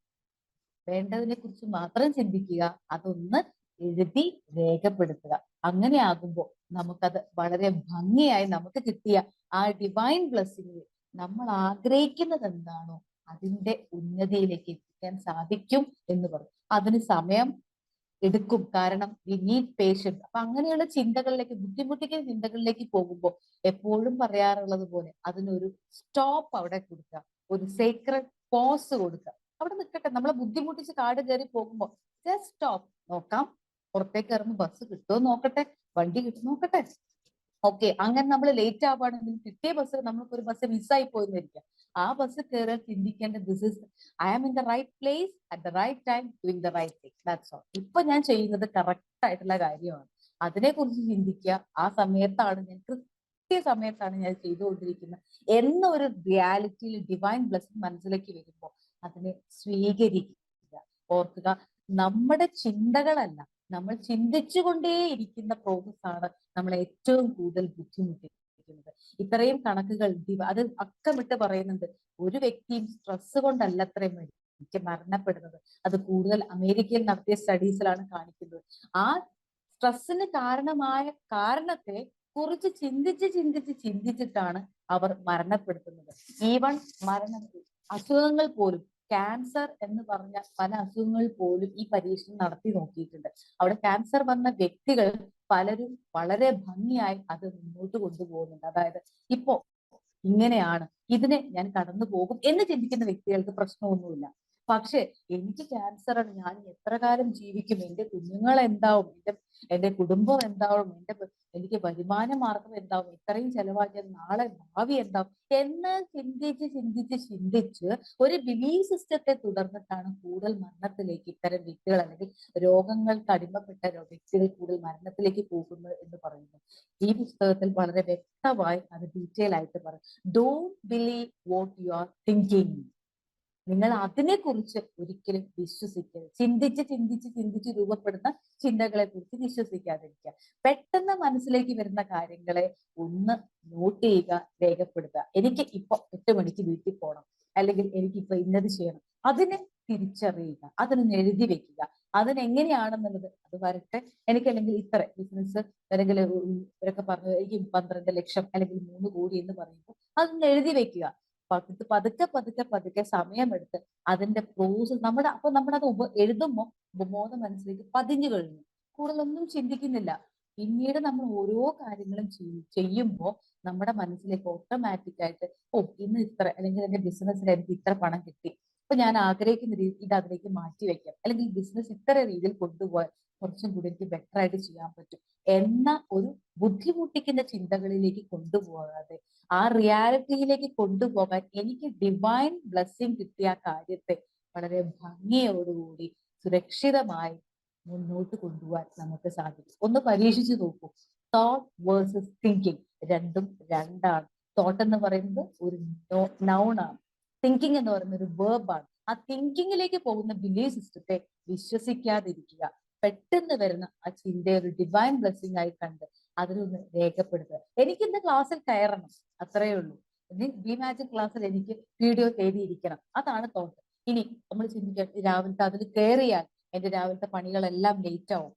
വേണ്ടതിനെ കുറിച്ച് മാത്രം ചിന്തിക്കുക. അതൊന്ന് എഴുതി രേഖപ്പെടുത്തുക. അങ്ങനെയാകുമ്പോൾ നമുക്കത് വളരെ ഭംഗിയായി നമുക്ക് കിട്ടിയ ആ ഡിവൈൻ ബ്ലെസ്സിംഗ് നമ്മൾ ആഗ്രഹിക്കുന്നത് എന്താണോ അതിന്റെ ഉന്നതിയിലേക്ക് എത്തിക്കാൻ സാധിക്കും എന്ന് പറയും. അതിന് സമയം എടുക്കും, കാരണം വി നീഡ് പേഷ്യൻസ്. അപ്പൊ അങ്ങനെയുള്ള ചിന്തകളിലേക്ക്, ബുദ്ധിമുട്ടിക്കുന്ന ചിന്തകളിലേക്ക് പോകുമ്പോൾ എപ്പോഴും പറയാറുള്ളത് പോലെ അതിനൊരു സ്റ്റോപ്പ് അവിടെ കൊടുക്കുക, ഒരു സേക്രഡ് പോസ് കൊടുക്കുക. അവിടെ നിൽക്കട്ടെ. നമ്മളെ ബുദ്ധിമുട്ടിച്ച് കാട് കയറി പോകുമ്പോൾ ജസ്റ്റ് സ്റ്റോപ്പ്, നോക്കാം, പുറത്തേക്ക് ഇറങ്ങും, ബസ് കിട്ടുമോ നോക്കട്ടെ, വണ്ടി കിട്ടും നോക്കട്ടെ. ഓക്കെ, അങ്ങനെ നമ്മൾ ലേറ്റ് ആവുകയാണെങ്കിൽ കിട്ടിയ ബസ്, നമ്മൾക്ക് ഒരു ബസ് മിസ്സായി പോയെന്നിരിക്കാം, ആ ബസ് കയറാൻ ചിന്തിക്കേണ്ട this is I am in the right place at the right time doing the right thing, that's all. ഇപ്പൊ ഞാൻ ചെയ്യുന്നത് കറക്റ്റ് ആയിട്ടുള്ള കാര്യമാണ്, അതിനെക്കുറിച്ച് ചിന്തിക്കുക. ആ സമയത്താണ് ഞാൻ, കൃത്യസമയത്താണ് ഞാൻ ചെയ്തുകൊണ്ടിരിക്കുന്നത് എന്നൊരു റിയാലിറ്റിയിൽ ഡിവൈൻ ബ്ലെസ്സിംഗ് മനസ്സിലേക്ക് വരുമ്പോൾ അതിനെ സ്വീകരിക്കുക. ഓർക്കുക, നമ്മുടെ ചിന്തകളല്ല, നമ്മൾ ചിന്തിച്ചുകൊണ്ടേയിരിക്കുന്ന പ്രോസസ് ആണ് നമ്മളെ ഏറ്റവും കൂടുതൽ ബുദ്ധിമുട്ടിക്കുന്നത്. ഇത്രയും കണക്കുകൾ അത് അക്കമിട്ട് പറയുന്നുണ്ട്. ഒരു വ്യക്തിയും സ്ട്രെസ് കൊണ്ടല്ല അത്രയും എനിക്ക് മരണപ്പെടുന്നത്. അത് കൂടുതൽ അമേരിക്കയിൽ നടത്തിയ സ്റ്റഡീസിലാണ് കാണിക്കുന്നത്. ആ സ്ട്രെസ്സിന് കാരണമായ കാരണത്തെ കുറിച്ച് ചിന്തിച്ചിട്ടാണ് അവർ മരണപ്പെടുത്തുന്നത്. ഈവൺ മരണം, അസുഖങ്ങൾ പോലും, ക്യാൻസർ എന്ന് പറഞ്ഞ പല അസുഖങ്ങൾ പോലും ഈ പരീക്ഷണം നടത്തി നോക്കിയിട്ടുണ്ട്. അവിടെ ക്യാൻസർ വന്ന വ്യക്തികൾ പലരും വളരെ ഭംഗിയായി അത് മുന്നോട്ട് കൊണ്ടുപോകുന്നുണ്ട്. അതായത് ഇപ്പോ ഇങ്ങനെയാണ്, ഇതിനെ ഞാൻ കടന്നു പോകും എന്ന് ചിന്തിക്കുന്ന വ്യക്തികൾക്ക് പ്രശ്നമൊന്നുമില്ല. പക്ഷെ എനിക്ക് ക്യാൻസർ ആണ്, ഞാൻ എത്ര കാലം ജീവിക്കും, എന്റെ കുഞ്ഞുങ്ങൾ എന്താവും, എന്റെ കുടുംബം എന്താവും, എനിക്ക് വരുമാന മാർഗം എന്താവും, ഇത്രയും ചെലവാക്കിയ നാളെ ഭാവി എന്താവും എന്ന് ചിന്തിച്ച് ഒരു ബിലീഫ് സിസ്റ്റത്തെ തുടർന്നിട്ടാണ് കൂടുതൽ മരണത്തിലേക്ക് ഇത്തരം വ്യക്തികൾ, അല്ലെങ്കിൽ രോഗങ്ങൾക്ക് അടിമപ്പെട്ട വ്യക്തികൾ കൂടുതൽ മരണത്തിലേക്ക് പോകുന്നത് എന്ന് പറയുന്നു. ഈ പുസ്തകത്തിൽ വളരെ വ്യക്തമായി അത് ഡീറ്റെയിൽ ആയിട്ട് പറയും. Don't believe what you are thinking. നിങ്ങൾ അതിനെക്കുറിച്ച് ഒരിക്കലും വിശ്വസിക്കരുത്. ചിന്തിച്ച് രൂപപ്പെടുന്ന ചിന്തകളെ കുറിച്ച് വിശ്വസിക്കാതിരിക്കുക. പെട്ടെന്ന് മനസ്സിലേക്ക് വരുന്ന കാര്യങ്ങളെ ഒന്ന് നോട്ട് ചെയ്യുക, രേഖപ്പെടുത്തുക. എനിക്ക് ഇപ്പൊ 8 മണിക്ക് വീട്ടിൽ പോകണം, അല്ലെങ്കിൽ എനിക്ക് ഇപ്പൊ ഇന്നത് ചെയ്യണം, അതിനെ തിരിച്ചറിയുക, അതിനൊന്ന് എഴുതി വെക്കുക. അതിനെങ്ങനെയാണെന്നുള്ളത് അത് വരട്ടെ. എനിക്ക് അല്ലെങ്കിൽ ഇത്ര ബിസിനസ്, അല്ലെങ്കിൽ ഇവരൊക്കെ പറഞ്ഞു എനിക്ക് 12 ലക്ഷം അല്ലെങ്കിൽ 3 കോടി എന്ന് പറയുമ്പോൾ അതൊന്ന് എഴുതി വെക്കുക. പതുക്കെ സമയമെടുത്ത് അതിന്റെ പ്രോസസ് നമ്മുടെ അത് എഴുതുമ്പോൾ ഉപബോധ മനസ്സിലേക്ക് പതിഞ്ഞു കഴിഞ്ഞു, കൂടുതലൊന്നും ചിന്തിക്കുന്നില്ല. പിന്നീട് നമ്മൾ ഓരോ കാര്യങ്ങളും ചെയ്യുമ്പോൾ നമ്മുടെ മനസ്സിലേക്ക് ഓട്ടോമാറ്റിക് ആയിട്ട്, ഓ ഇന്ന് ഇത്ര, അല്ലെങ്കിൽ എന്റെ ബിസിനസ്സിൽ എനിക്ക് ഇത്ര പണം കിട്ടി, അപ്പൊ ഞാൻ ആഗ്രഹിക്കുന്ന രീതി ഇത് അതിലേക്ക് മാറ്റി വെക്കാം, അല്ലെങ്കിൽ ബിസിനസ് ഇത്ര രീതിയിൽ കൊണ്ടുപോയാൽ കുറച്ചും കൂടി എനിക്ക് ബെറ്റർ ആയിട്ട് ചെയ്യാൻ പറ്റും എന്ന ഒരു ബുദ്ധിമുട്ടിക്കുന്ന ചിന്തകളിലേക്ക് കൊണ്ടുപോകാതെ ആ റിയാലിറ്റിയിലേക്ക് കൊണ്ടുപോകാൻ എനിക്ക് ഡിവൈൻ ബ്ലെസ്സിങ് കിട്ടിയ ആ കാര്യത്തെ വളരെ ഭംഗിയോടുകൂടി സുരക്ഷിതമായി മുന്നോട്ട് കൊണ്ടുപോകാൻ നമുക്ക് സാധിക്കും. ഒന്ന് പരീക്ഷിച്ചു നോക്കൂ. തോട്ട് വേഴ്സസ് തിങ്കിങ് രണ്ടും രണ്ടാണ്. തോട്ട് എന്ന് പറയുന്നത് ഒരു നൗൺ ആണ്, തിങ്കിങ് എന്ന് പറയുന്ന ഒരു വേർബാണ്. ആ തിങ്കിങ്ങിലേക്ക് പോകുന്ന ബിലീഫ് സിസ്റ്റത്തെ വിശ്വസിക്കാതിരിക്കുക. പെട്ടെന്ന് വരുന്ന ആ ചിന്തയെ ഒരു ഡിവൈൻ ബ്ലെസ്സിങ് ആയി കണ്ട് അതിലൊന്ന് രേഖപ്പെടുത്തുക. എനിക്ക് ഇന്ന് ക്ലാസ്സിൽ കയറണം, അത്രയേ ഉള്ളൂ. ബി മാജിക് ക്ലാസ്സിൽ എനിക്ക് വീഡിയോ എഴുതിയിരിക്കണം, അതാണ് തോട്ട്. ഇനി നമ്മൾ ചിന്തിക്കുക, രാവിലത്തെ അതിൽ കയറിയാൽ എന്റെ രാവിലത്തെ പണികളെല്ലാം ലേറ്റ് ആവും,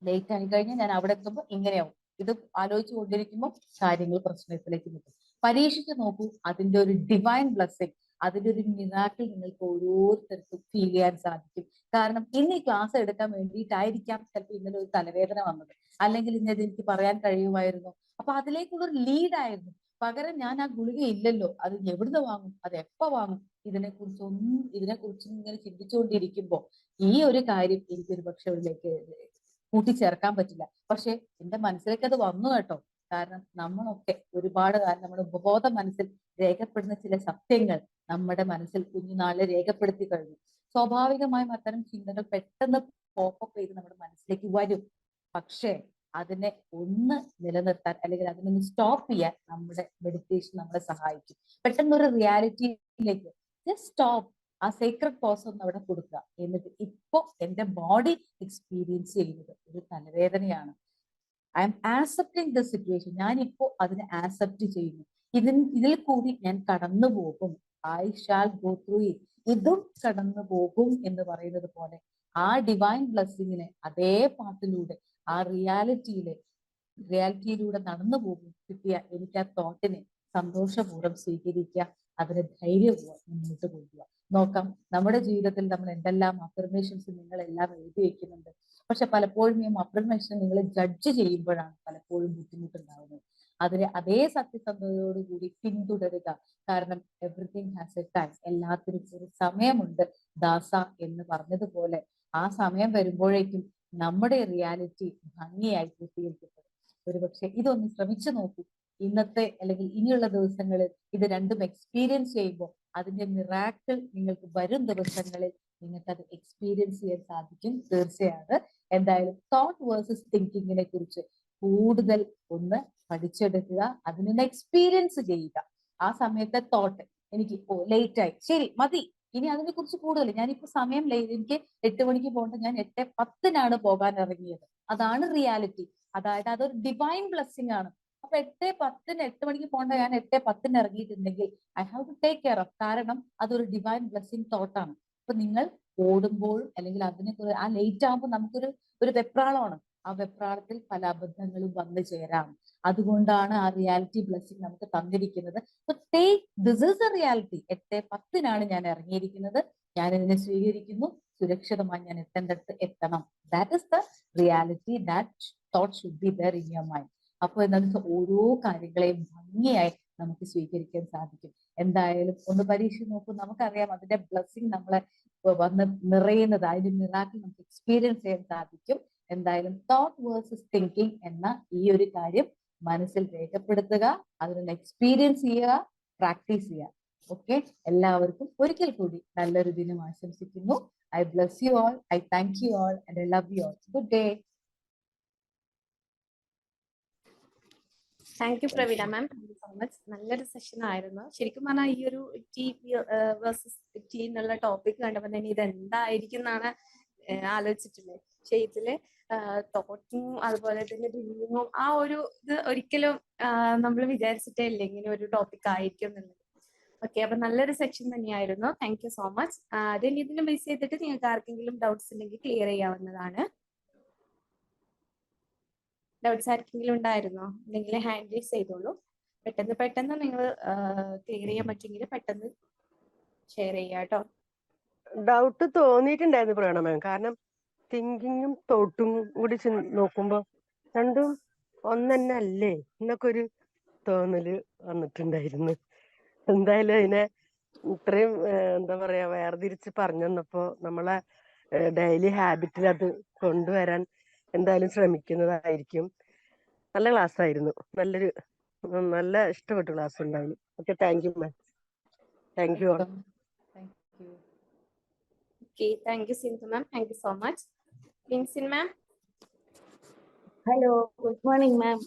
ലേറ്റ് ആയി കഴിഞ്ഞാൽ ഞാൻ അവിടെ എത്തുമ്പോൾ ഇങ്ങനെയാവും. ഇത് ആലോചിച്ചു കൊണ്ടിരിക്കുമ്പോൾ കാര്യങ്ങൾ പ്രശ്നത്തിലേക്ക് നിൽക്കും. പരീക്ഷിച്ച് നോക്കൂ, അതിന്റെ ഒരു ഡിവൈൻ ബ്ലെസ്സിങ്, അതിന്റെ ഒരു മിറാക്കിൾ നിങ്ങൾക്ക് ഓരോരുത്തർക്കും ഫീൽ ചെയ്യാൻ സാധിക്കും. കാരണം ഇന്ന് ഈ ക്ലാസ് എടുക്കാൻ വേണ്ടിയിട്ടായിരിക്കാം ചിലപ്പോൾ ഇന്നലെ ഒരു തലവേദന വന്നത്, അല്ലെങ്കിൽ ഇന്നത് എനിക്ക് പറയാൻ കഴിയുമായിരുന്നു, അപ്പൊ അതിലേക്കുള്ള ഒരു ലീഡായിരുന്നു. പകരം ഞാൻ ആ ഗുളിക ഇല്ലല്ലോ, അത് എവിടുന്ന് വാങ്ങും, അത് എപ്പോ വാങ്ങും, ഇതിനെക്കുറിച്ച് ഇങ്ങനെ ചിന്തിച്ചുകൊണ്ടിരിക്കുമ്പോൾ ഈ ഒരു കാര്യം എനിക്കൊരു പക്ഷെ അതിലേക്ക് കൂട്ടിച്ചേർക്കാൻ പറ്റില്ല. പക്ഷെ എന്റെ മനസ്സിലേക്ക് അത് വന്നു കേട്ടോ. കാരണം നമ്മളൊക്കെ ഒരുപാട് കാലം നമ്മുടെ ഉപബോധ മനസ്സിൽ രേഖപ്പെടുന്ന ചില സത്യങ്ങൾ നമ്മുടെ മനസ്സിൽ കുഞ്ഞുനാളിൽ രേഖപ്പെടുത്തി കഴിഞ്ഞു. സ്വാഭാവികമായും അത്തരം ചിന്തകൾ പെട്ടെന്ന് പോപ്പപ്പ് ചെയ്ത് നമ്മുടെ മനസ്സിലേക്ക് വരും. പക്ഷേ അതിനെ ഒന്ന് നിലനിർത്താൻ, അല്ലെങ്കിൽ അതിനൊന്ന് സ്റ്റോപ്പ് ചെയ്യാൻ നമ്മുടെ മെഡിറ്റേഷൻ നമ്മളെ സഹായിക്കും. പെട്ടെന്ന് ഒരു റിയാലിറ്റിയിലേക്ക് ജസ്റ്റ് സ്റ്റോപ്പ്, ആ സീക്രട്ട് പോസ് ഒന്ന് അവിടെ കൊടുക്കുക. എന്നിട്ട് ഇപ്പോ എന്റെ ബോഡി എക്സ്പീരിയൻസ് ചെയ്യുന്നത് ഒരു തലവേദനയാണ്, I'm accepting the situation, ഞാൻ ഇപ്പോ അതിനെ ആക്സെപ്റ്റ് ചെയ്യുന്നു, ഇതിൽ കൂടി ഞാൻ കടന്നു പോകും, I shall go through it, ഇതും കടന്നു പോകും എന്ന് പറയുന്നത് പോലെ ആ ഡിവൈൻ ബ്ലെസ്സിങ്ങിനെ അതേ പാട്ടിലൂടെ ആ റിയാലിറ്റിയിലൂടെ നടന്നു പോകും കിട്ടിയ എനിക്ക് ആ തോട്ടിനെ സന്തോഷപൂർവ്വം സ്വീകരിക്കുക, അതിന് ധൈര്യപൂർവ്വം മുന്നോട്ട് പോകുക. നോക്കാം, നമ്മുടെ ജീവിതത്തിൽ നമ്മൾ എന്തെല്ലാം അഫർമേഷൻസ് നിങ്ങളെല്ലാം എഴുതി വെക്കുന്നുണ്ട്. പക്ഷെ പലപ്പോഴും ഈ അഫർമേഷൻ നിങ്ങൾ ജഡ്ജ് ചെയ്യുമ്പോഴാണ് പലപ്പോഴും ബുദ്ധിമുട്ടുണ്ടാകുന്നത്. അതിനെ അതേ സത്യസന്ധതയോടുകൂടി പിന്തുടരുക. കാരണം എവറിത്തിങ് ഹാസ് എ ടൈം, എല്ലാത്തിനും ഒരു സമയമുണ്ട്. ദാസ എന്ന് പറഞ്ഞതുപോലെ ആ സമയം വരുമ്പോഴേക്കും നമ്മുടെ റിയാലിറ്റി ഭംഗിയായി പൂർത്തീകരിക്കപ്പെടും. ഒരുപക്ഷെ ഇതൊന്ന് ശ്രമിച്ചു നോക്കൂ. ഇന്നത്തെ അല്ലെങ്കിൽ ഇനിയുള്ള ദിവസങ്ങളിൽ ഇത് രണ്ടും എക്സ്പീരിയൻസ് ചെയ്യുമ്പോൾ അതിന്റെ മിറാക്കിൾ നിങ്ങൾക്ക് വരും ദിവസങ്ങളിൽ നിങ്ങൾക്ക് അത് എക്സ്പീരിയൻസ് ചെയ്യാൻ സാധിക്കും. തീർച്ചയാണ്. എന്തായാലും തോട്ട് വേഴ്സസ് തിങ്കിങ്ങിനെ കുറിച്ച് കൂടുതൽ ഒന്ന് പഠിച്ചെടുക്കുക, അതിനൊന്ന് എക്സ്പീരിയൻസ് ചെയ്യുക. ആ സമയത്തെ തോട്ട് എനിക്ക് ലേറ്റ് ആയി, ശരി മതി, ഇനി അതിനെ കുറിച്ച് കൂടുതൽ ഞാനിപ്പോ സമയം എനിക്ക് 8 മണിക്ക് പോകേണ്ട, ഞാൻ 8:10 പോകാൻ ഇറങ്ങിയത്. അതാണ് റിയാലിറ്റി. അതായത് അതൊരു ഡിവൈൻ ബ്ലെസ്സിങ് ആണ്. അപ്പൊ 8:10 8 മണിക്ക് പോകേണ്ട ഞാൻ 8:10 ഇറങ്ങിയിട്ടുണ്ടെങ്കിൽ I have to take care of. കാരണം അതൊരു ഡിവൈൻ ബ്ലെസ്സിങ് തോട്ടാണ്. അപ്പൊ നിങ്ങൾ ഓടുമ്പോൾ അല്ലെങ്കിൽ അതിനെ ആ ലേറ്റ് ആകുമ്പോൾ ഒരു വെപ്രാളമാണ്. ആ വെപ്രാളത്തിൽ പല അബദ്ധങ്ങളും വന്നു ചേരാം. അതുകൊണ്ടാണ് ആ റിയാലിറ്റി ബ്ലെസ്സിങ് നമുക്ക് തന്നിരിക്കുന്നത്. This is A reality. 8:10 ഞാൻ ഇറങ്ങിയിരിക്കുന്നത്, ഞാൻ ഇതിനെ സ്വീകരിക്കുന്നു, സുരക്ഷിതമായി ഞാൻ എത്തേണ്ടടുത്ത് എത്തണം. That is the reality that thought should be there in your mind. അപ്പൊ എന്താണെന്ന് വെച്ചാൽ ഓരോ കാര്യങ്ങളെയും ഭംഗിയായി നമുക്ക് സ്വീകരിക്കാൻ സാധിക്കും. എന്തായാലും ഒന്ന് പരീക്ഷിച്ച് നോക്കൂ. നമുക്കറിയാം അതിന്റെ ബ്ലെസ്സിങ് നമ്മളെ വന്ന് നിറയുന്നത്, അതിന്റെ മിറാക്കിൾ നമുക്ക് എക്സ്പീരിയൻസ് ചെയ്യാൻ സാധിക്കും. എന്തായാലും തോട്ട് വേഴ്സസ് തിങ്കിങ് എന്ന ഈ ഒരു കാര്യം മനസ്സിൽ രേഖപ്പെടുത്തുക, അതിനൊന്ന് എക്സ്പീരിയൻസ് ചെയ്യുക, പ്രാക്ടീസ് ചെയ്യുക. ഓക്കെ, എല്ലാവർക്കും ഒരിക്കൽ കൂടി നല്ലൊരു ദിനം ആശംസിക്കുന്നു. I bless you all, I thank you all and I love you all. Good day. Thank you Praveena ma'am, thank you so much. നല്ലൊരു സെഷൻ ആയിരുന്നു. ശരിക്കും പറഞ്ഞാൽ ഈ ഒരു ടി വേഴ്സസ് ടി എന്നുള്ള ടോപ്പിക് കണ്ടപ്പോൾ തന്നെ ഇത് എന്തായിരിക്കും എന്നാണ് ആലോചിച്ചിട്ടുള്ളത്. പക്ഷെ ഇതില് തോട്ടും അതുപോലെ തന്നെ ഡ്രീമും ആ ഒരു ഇത് ഒരിക്കലും നമ്മൾ വിചാരിച്ചിട്ടേ ഇല്ല ഇങ്ങനെ ഒരു ടോപ്പിക് ആയിരിക്കും എന്നുള്ളത്. ഓക്കെ, അപ്പൊ നല്ലൊരു സെക്ഷൻ തന്നെയായിരുന്നു. Thank you so much. ഇതിനെ ബേസ് ചെയ്തിട്ട് നിങ്ങൾക്ക് ആർക്കെങ്കിലും ഡൗട്ട്സ് ഉണ്ടെങ്കിൽ ക്ലിയർ ചെയ്യാവുന്നതാണ്. ഡൗട്ട്സ് ആർക്കെങ്കിലും ഉണ്ടായിരുന്നോ? ഉണ്ടെങ്കിൽ ഹാൻഡ് റൈസ് ചെയ്തോളൂ. പെട്ടെന്ന് നിങ്ങൾ ക്ലിയർ ചെയ്യാൻ പറ്റുമെങ്കിൽ പെട്ടെന്ന് ഷെയർ ചെയ്യാം കേട്ടോ. ഡൗട്ട് തോന്നിയിട്ടുണ്ടായിരുന്നു പ്രവീണ മാം. കാരണം തിങ്കിങ്ങും തോട്ടും കൂടി നോക്കുമ്പോ രണ്ടും ഒന്നെന്നെ അല്ലേ എന്നൊക്കെ ഒരു തോന്നല് വന്നിട്ടുണ്ടായിരുന്നു. എന്തായാലും അതിനെ ഇത്രയും എന്താ പറയാ വേർതിരിച്ച് പറഞ്ഞു തന്നപ്പോ നമ്മളെ ഡെയിലി ഹാബിറ്റിൽ അത് കൊണ്ടുവരാൻ എന്തായാലും ശ്രമിക്കുന്നതായിരിക്കും. നല്ല ക്ലാസ് ആയിരുന്നു. നല്ല ഇഷ്ടപ്പെട്ട ക്ലാസ് ഉണ്ടായിരുന്നു. Okay, thank you ma'am. Thank you all. Okay, thank you Sindhu ma'am, thank you so much. വിൻസിൻ ma'am. Hello, good morning ma'am.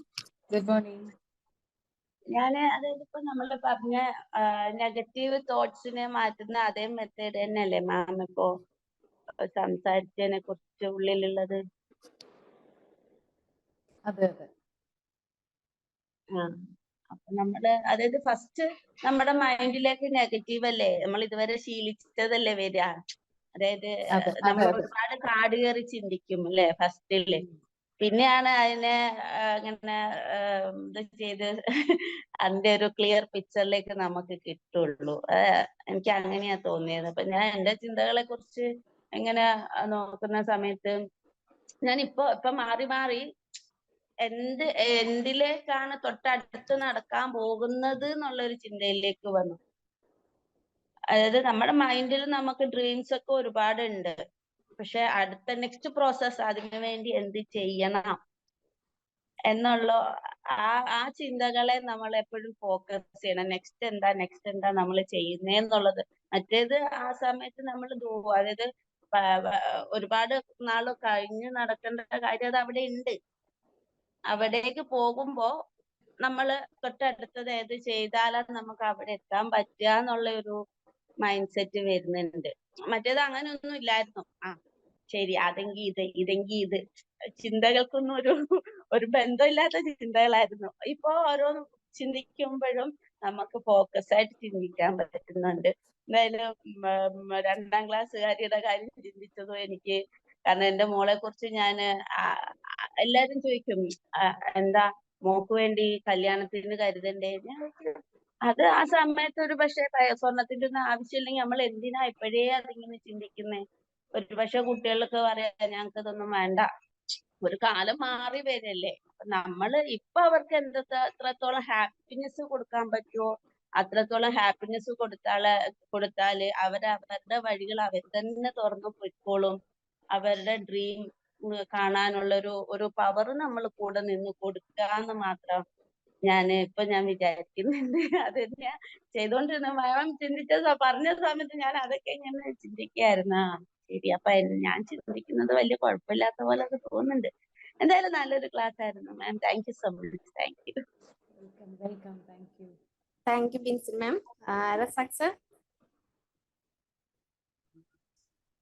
Good morning. അതായത് ഇപ്പൊ നമ്മൾ പറഞ്ഞ നെഗറ്റീവ് തോട്ട്സിനെ മാറ്റുന്ന അതേ മെത്തേഡ് തന്നെയല്ലേ മാം ഇപ്പോ സംസാരിച്ചതിനെ കുറിച്ച് ഉള്ളിലുള്ളത്? അതെ. അപ്പൊ അതായത് ഫസ്റ്റ് നമ്മുടെ മൈൻഡിലേക്ക് നെഗറ്റീവ് അല്ലേ നമ്മൾ ഇതുവരെ ശീലിച്ചതല്ലേ വരിക. അതായത് നമ്മൾ ഒരുപാട് കാട് കയറി ചിന്തിക്കും അല്ലെ ഫസ്റ്റില്. പിന്നെയാണ് അതിനെ ഇങ്ങനെ ഇത് ചെയ്ത് അതിന്റെ ഒരു ക്ലിയർ പിക്ചറിലേക്ക് നമുക്ക് കിട്ടുള്ളൂ. എനിക്ക് അങ്ങനെയാ തോന്നിയത്. അപ്പൊ ഞാൻ എന്റെ ചിന്തകളെ കുറിച്ച് ഇങ്ങനെ നോക്കുന്ന സമയത്ത് ഞാൻ ഇപ്പൊ മാറി എന്തിലേക്കാണ് തൊട്ടടുത്ത് നടക്കാൻ പോകുന്നത് എന്നുള്ളൊരു ചിന്തയിലേക്ക് വന്നു. അതായത് നമ്മുടെ മൈൻഡിൽ നമുക്ക് ഡ്രീംസ് ഒക്കെ ഒരുപാടുണ്ട്. പക്ഷെ അടുത്ത നെക്സ്റ്റ് പ്രോസസ് അതിനു വേണ്ടി എന്ത് ചെയ്യണം എന്നുള്ള ആ ചിന്തകളെ നമ്മൾ എപ്പോഴും ഫോക്കസ് ചെയ്യണം. നെക്സ്റ്റ് എന്താ നമ്മൾ ചെയ്യുന്നേന്നുള്ളത്. മറ്റേത് ആ സമയത്ത് നമ്മൾ അതായത് ഒരുപാട് നാള് കഴിഞ്ഞ് നടക്കേണ്ട കാര്യം അത് അവിടെ ഉണ്ട്. അവിടേക്ക് പോകുമ്പോ നമ്മള് തൊട്ടടുത്തത് ഏത് ചെയ്താലാണ് നമുക്ക് അവിടെ എത്താൻ പറ്റുക എന്നുള്ള ഒരു മൈൻഡ് സെറ്റ് വരുന്നുണ്ട്. മറ്റേത് അങ്ങനെ ഒന്നും ഇല്ലായിരുന്നു. ശരി, ഇതെങ്കി ഇത് ചിന്തകൾക്കൊന്നും ഒരു ബന്ധമില്ലാത്ത ചിന്തകളായിരുന്നു. ഇപ്പൊ ഓരോ ചിന്തിക്കുമ്പോഴും നമുക്ക് ഫോക്കസ് ആയിട്ട് ചിന്തിക്കാൻ പറ്റുന്നുണ്ട്. എന്തായാലും 2ാം ക്ലാസ്സുകാരിയുടെ കാര്യം ചിന്തിച്ചതും എനിക്ക്, കാരണം എന്റെ മോളെ കുറിച്ച് ഞാൻ എല്ലാരും ചോദിക്കും, എന്താ മോക്ക് വേണ്ടി കല്യാണത്തിന് കരുതണ്ടേ? അത് ആ സമയത്ത് ഒരു പക്ഷെ സ്വർണത്തിന്റെ ഒന്നും ആവശ്യമില്ലെങ്കിൽ നമ്മൾ എന്തിനാ ഇപ്പോഴേ അതിങ്ങനെ ചിന്തിക്കുന്നേ? ഒരു പക്ഷെ കുട്ടികൾക്ക് പറയാം ഞങ്ങൾക്ക് ഇതൊന്നും വേണ്ട, ഒരു കാലം മാറി വരല്ലേ. നമ്മള് ഇപ്പൊ അവർക്ക് എത്രത്തോളം ഹാപ്പിനെസ് കൊടുക്കാൻ പറ്റുമോ അത്രത്തോളം ഹാപ്പിനെസ് കൊടുത്താല് അവരുടെ വഴികൾ അവർ തന്നെ തുറന്നു പൊയ്ക്കോളും. അവരുടെ ഡ്രീം കാണാനുള്ള ഒരു പവർ നമ്മൾ കൂടെ നിന്ന് കൊടുക്കാന്ന് മാത്രം ഞാൻ വിചാരിക്കുന്നുണ്ട്. അത് തന്നെയാ ചെയ്തോണ്ടിരുന്ന. മാം പറഞ്ഞ സമയത്ത് ഞാൻ അതൊക്കെ ഇങ്ങനെ ചിന്തിക്കായിരുന്നു. ശരി, അപ്പൊ ഞാൻ ചിന്തിക്കുന്നത് വലിയ കുഴപ്പമില്ലാത്ത പോലെ അത് തോന്നുന്നുണ്ട്. എന്തായാലും നല്ലൊരു ക്ലാസ് ആയിരുന്നു ma'am. Thank you so much. Thank you. Welcome. Thank you. Thank you Binsy ma'am. Razak sir.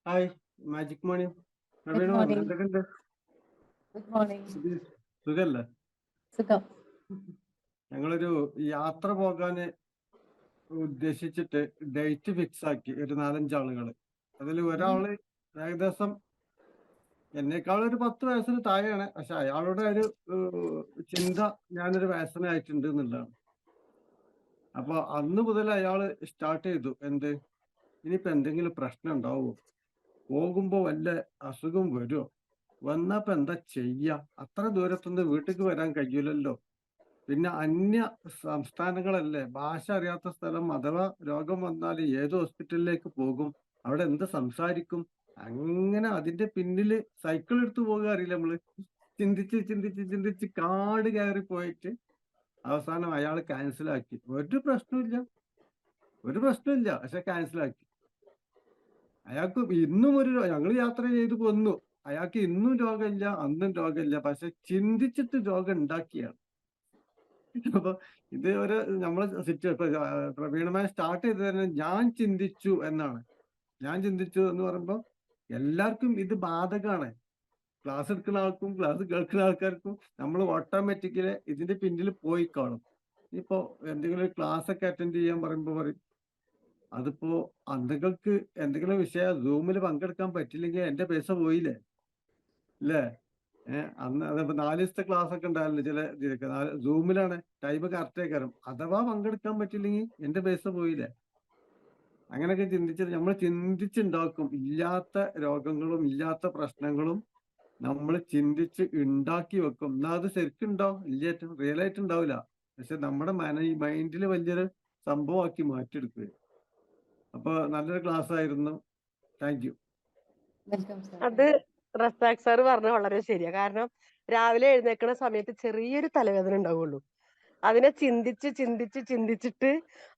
Hi, magic morning. Good morning. എന്തൊക്കെയുണ്ട്? Good morning. സുഖല്ലേ? സുഖം. ഞങ്ങളൊരു യാത്ര പോകാന് ഉദ്ദേശിച്ചിട്ട് ഡേറ്റ് ഫിക്സ് ആക്കി, ഒരു 4-5 ആളുകള്. അതിൽ ഒരാള് ഏകദേശം എന്നേക്കാളൊരു 10 വയസ്സിന് താഴെയാണ്. പക്ഷെ അയാളുടെ ഒരു ചിന്ത ഞാനൊരു വയസ്സനായിട്ടുണ്ട് എന്നുള്ളതാണ്. അപ്പൊ അന്ന് മുതൽ അയാള് സ്റ്റാർട്ട് ചെയ്തു, എന്ത് ഇനിയിപ്പോ എന്തെങ്കിലും പ്രശ്നം ഉണ്ടാവുമോ, പോകുമ്പോ വല്ല അസുഖം വരുമോ, വന്നപ്പോ എന്താ ചെയ്യാ, അത്ര ദൂരത്തുനിന്ന് വീട്ടിലേക്ക് വരാൻ കഴിയില്ലല്ലോ, പിന്നെ അന്യ സംസ്ഥാനങ്ങളല്ലേ, ഭാഷ അറിയാത്ത സ്ഥലം, അഥവാ രോഗം വന്നാൽ ഏത് ഹോസ്പിറ്റലിലേക്ക് പോകും, അവിടെ എന്ത് സംസാരിക്കും, അങ്ങനെ അതിന്റെ പിന്നില് സൈക്കിൾ എടുത്തു പോകുക അറിയില്ല നമ്മള്. ചിന്തിച്ച് കാട് കയറി പോയിട്ട് അവസാനം അയാൾ ക്യാൻസലാക്കി. ഒരു പ്രശ്നമില്ല, പക്ഷെ ക്യാൻസലാക്കി. അയാൾക്ക് ഇന്നും ഞങ്ങൾ യാത്ര ചെയ്ത് കൊന്നു. അയാൾക്ക് ഇന്നും രോഗമില്ല, അന്നും രോഗമില്ല, പക്ഷെ ചിന്തിച്ചിട്ട് രോഗം ഉണ്ടാക്കിയാണ്. അപ്പൊ ഇത് ഒരു നമ്മളെ പ്രവീണമായി സ്റ്റാർട്ട് ചെയ്ത് തന്നെ ഞാൻ ചിന്തിച്ചു എന്നാണ്. ഞാൻ ചിന്തിച്ചു എന്ന് പറയുമ്പോൾ എല്ലാവർക്കും ഇത് ബാധകമാണ്. ക്ലാസ് എടുക്കുന്ന ആൾക്കും ക്ലാസ് കേൾക്കുന്ന ആൾക്കാർക്കും നമ്മൾ ഓട്ടോമാറ്റിക്കലി ഇതിന്റെ പിന്നിൽ പോയി കാണും. ഇപ്പോ എന്തെങ്കിലും ഒരു ക്ലാസ് ഒക്കെ അറ്റൻഡ് ചെയ്യാൻ പറയുമ്പോൾ പറയും, അതിപ്പോ അന്നുകൾക്ക് എന്തെങ്കിലും വിഷയം സൂമിൽ പങ്കെടുക്കാൻ പറ്റില്ലെങ്കിൽ എന്റെ പൈസ പോയില്ലേ, അല്ലേ? അന്ന് അതപ്പോ 4 ദിവസത്തെ ക്ലാസ് ഒക്കെ ഉണ്ടാവില്ല ചില ഇതിലൊക്കെ. സൂമിലാണ്, ടൈം കറക്റ്റ് ആക്കാരം. അഥവാ പങ്കെടുക്കാൻ പറ്റില്ലെങ്കിൽ എന്റെ പൈസ പോയില്ലേ. അങ്ങനെയൊക്കെ ചിന്തിച്ചിട്ട് നമ്മൾ ചിന്തിച്ചുണ്ടാക്കും. ഇല്ലാത്ത രോഗങ്ങളും ഇല്ലാത്ത പ്രശ്നങ്ങളും നമ്മൾ ചിന്തിച്ച് ഉണ്ടാക്കി വെക്കും. എന്നാ അത് ശരിക്കും ഉണ്ടാവും, ഇല്ലായിട്ട് റിയൽ ആയിട്ട് ഉണ്ടാവില്ല. പക്ഷെ നമ്മുടെ മൈൻഡിൽ വലിയൊരു സംഭവമാക്കി മാറ്റിയെടുക്കുക. അപ്പൊ നല്ലൊരു ക്ലാസ് ആയിരുന്നു. Thank you. Welcome sir. അത് റസാഖ് സാർ പറഞ്ഞത് വളരെ ശരിയാ. കാരണം രാവിലെ എഴുന്നേൽക്കുന്ന സമയത്ത് ചെറിയൊരു തലവേദന ഉണ്ടാവുള്ളൂ. അതിനെ ചിന്തിച്ചിട്ട്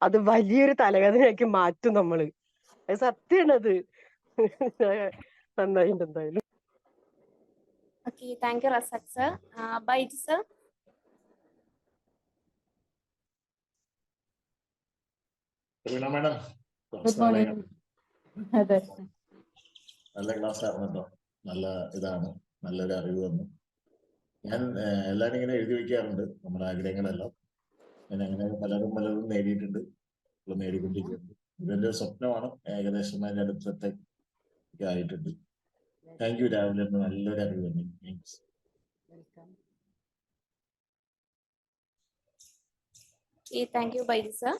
അത് വലിയൊരു തലവേദനയാക്കി മാറ്റും നമ്മള്. അത് സത്യമാണത്. നന്നായിട്ടുണ്ട് എന്തായാലും. Okay, thank U Razak sir. Baiju sir. Madam, good morning. അതെ, നല്ല ക്ലാസ് ആയിരുന്നു കേട്ടോ. നല്ല ഇതാണ്, നല്ലൊരു അറിവ് തന്നു. ഞാൻ എല്ലാവരും ഇങ്ങനെ എഴുതി വയ്ക്കാറുണ്ട് നമ്മുടെ ആഗ്രഹങ്ങളെല്ലാം. ഞാൻ അങ്ങനെ പലരും നേടിയിട്ടുണ്ട്, നേടിക്കൊണ്ടിരിക്കുന്നുണ്ട്. ഇതെന്റെ സ്വപ്നമാണ്. ഏകദേശം അതിന്റെ അടുത്തൊക്കെ ആയിട്ടുണ്ട്. Thank you. രാവിലെ നല്ലൊരു അറിവ് തന്നെ. Thanks. Welcome. Thank U Baiju sir.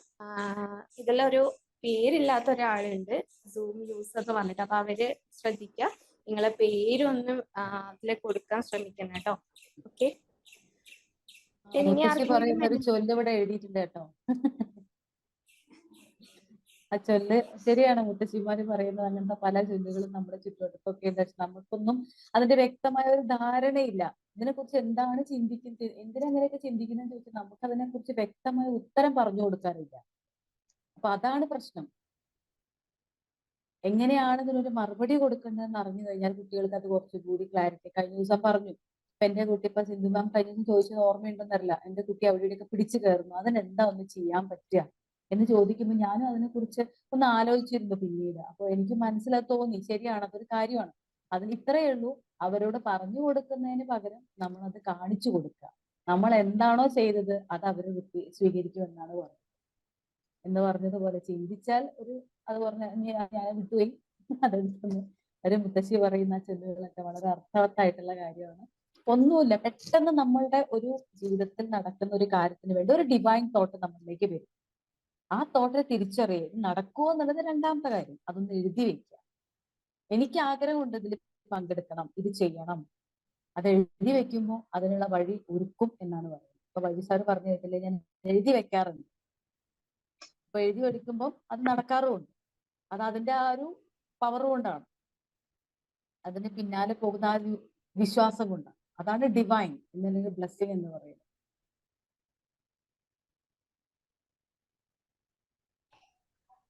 ഇതിലൊരു പേരില്ലാത്ത ഒരാളുണ്ട്, സൂം യൂസർ എന്ന് പറഞ്ഞിട്ട്. അപ്പൊ അവര് ശ്രദ്ധിക്കുക, നിങ്ങളെ പേരൊന്നും അതിൽ കൊടുക്കാൻ ശ്രമിക്കണം കേട്ടോ. ഓക്കെ, മുത്തശ്ശി പറയുന്ന ഒരു ചൊല്ല് ഇവിടെ എഴുതിയിട്ടുണ്ട് കേട്ടോ. ആ ചൊല്ല് ശരിയാണ്. മുത്തശ്ശിമാര് പറയുന്നത് അങ്ങനത്തെ പല ചൊല്ലുകളും നമ്മുടെ ചുറ്റുവട്ടത്തൊക്കെ ഉണ്ട്. നമുക്കൊന്നും അതിന്റെ വ്യക്തമായ ഒരു ധാരണയില്ല. ഇതിനെക്കുറിച്ച് എന്താണ് ചിന്തിക്കുന്നത്, എന്തിനങ്ങനെയൊക്കെ ചിന്തിക്കുന്നതെന്ന് ചോദിച്ചാൽ നമുക്ക് അതിനെ കുറിച്ച് വ്യക്തമായ ഉത്തരം പറഞ്ഞു കൊടുക്കാറില്ല. അപ്പൊ അതാണ് പ്രശ്നം. എങ്ങനെയാണ് ഇതിനൊരു മറുപടി കൊടുക്കേണ്ടതെന്ന് അറിഞ്ഞു കഴിഞ്ഞാൽ കുട്ടികൾക്ക് അത് കുറച്ചുകൂടി ക്ലാരിറ്റി. കഴിഞ്ഞ ദിവസം പറഞ്ഞു, ഇപ്പൊ എന്റെ കുട്ടി, ഇപ്പൊ സിന്ധു മാം കഴിഞ്ഞ ദിവസം ചോദിച്ചത് ഓർമ്മയുണ്ടെന്നറിയില്ല, എന്റെ കുട്ടി അവിടെയൊക്കെ പിടിച്ചു കയറുന്നു, അതിനെന്താ ഒന്ന് ചെയ്യാൻ പറ്റുക എന്ന് ചോദിക്കുമ്പോൾ ഞാനും അതിനെക്കുറിച്ച് ഒന്ന് ആലോചിച്ചിരുന്നു പിന്നീട്. അപ്പൊ എനിക്ക് മനസ്സിലായി തോന്നി, ശരിയാണ്, അതൊരു കാര്യമാണ്. അതിന് ഇത്രയേ ഉള്ളൂ, അവരോട് പറഞ്ഞു കൊടുക്കുന്നതിന് പകരം നമ്മൾ അത് കാണിച്ചു കൊടുക്കുക. നമ്മൾ എന്താണോ ചെയ്തത് അത് അവർ സ്വീകരിക്കും എന്നാണ് പറയുന്നത്. എന്ന് പറഞ്ഞതുപോലെ ചിന്തിച്ചാൽ അത് പറഞ്ഞ ഞാൻ വിട്ടുപോയി അതെടുക്കുന്നു. ഒരു മുത്തശ്ശി പറയുന്ന ചെല്ലുകളൊക്കെ വളരെ അർത്ഥവത്തായിട്ടുള്ള കാര്യമാണ്. ഒന്നുമില്ല, പെട്ടെന്ന് നമ്മളുടെ ഒരു ജീവിതത്തിൽ നടക്കുന്ന ഒരു കാര്യത്തിന് വേണ്ടി ഒരു ഡിവൈൻ തോട്ട് നമ്മളിലേക്ക് വരും. ആ തോട്ടിനെ തിരിച്ചറിയുക, നടക്കുമോ എന്നുള്ളത് രണ്ടാമത്തെ കാര്യം. അതൊന്ന് എഴുതി വെക്കുക. എനിക്ക് ആഗ്രഹമുണ്ട് ഇതിൽ പങ്കെടുക്കണം, ഇത് ചെയ്യണം. അത് എഴുതി വെക്കുമ്പോൾ അതിനുള്ള വഴി ഒരുക്കും എന്നാണ് പറയുന്നത്. ഇപ്പൊ വൈദ്യ സാറ് പറഞ്ഞു കേട്ടില്ലേ, ഞാൻ എഴുതി വെക്കാറുണ്ട്. അപ്പൊ എഴുതി വെക്കുമ്പോൾ അത് നടക്കാറുമുണ്ട്. അത് അതിന്റെ ആ ഒരു പവർ കൊണ്ടാണ്, അതിന് പിന്നാലെ പോകുന്ന ആ ഒരു വിശ്വാസം കൊണ്ടാണ്. അതാണ് ഡിവൈൻ എന്നല്ലെങ്കിൽ ബ്ലെസ്സിങ് എന്ന് പറയുന്നത്.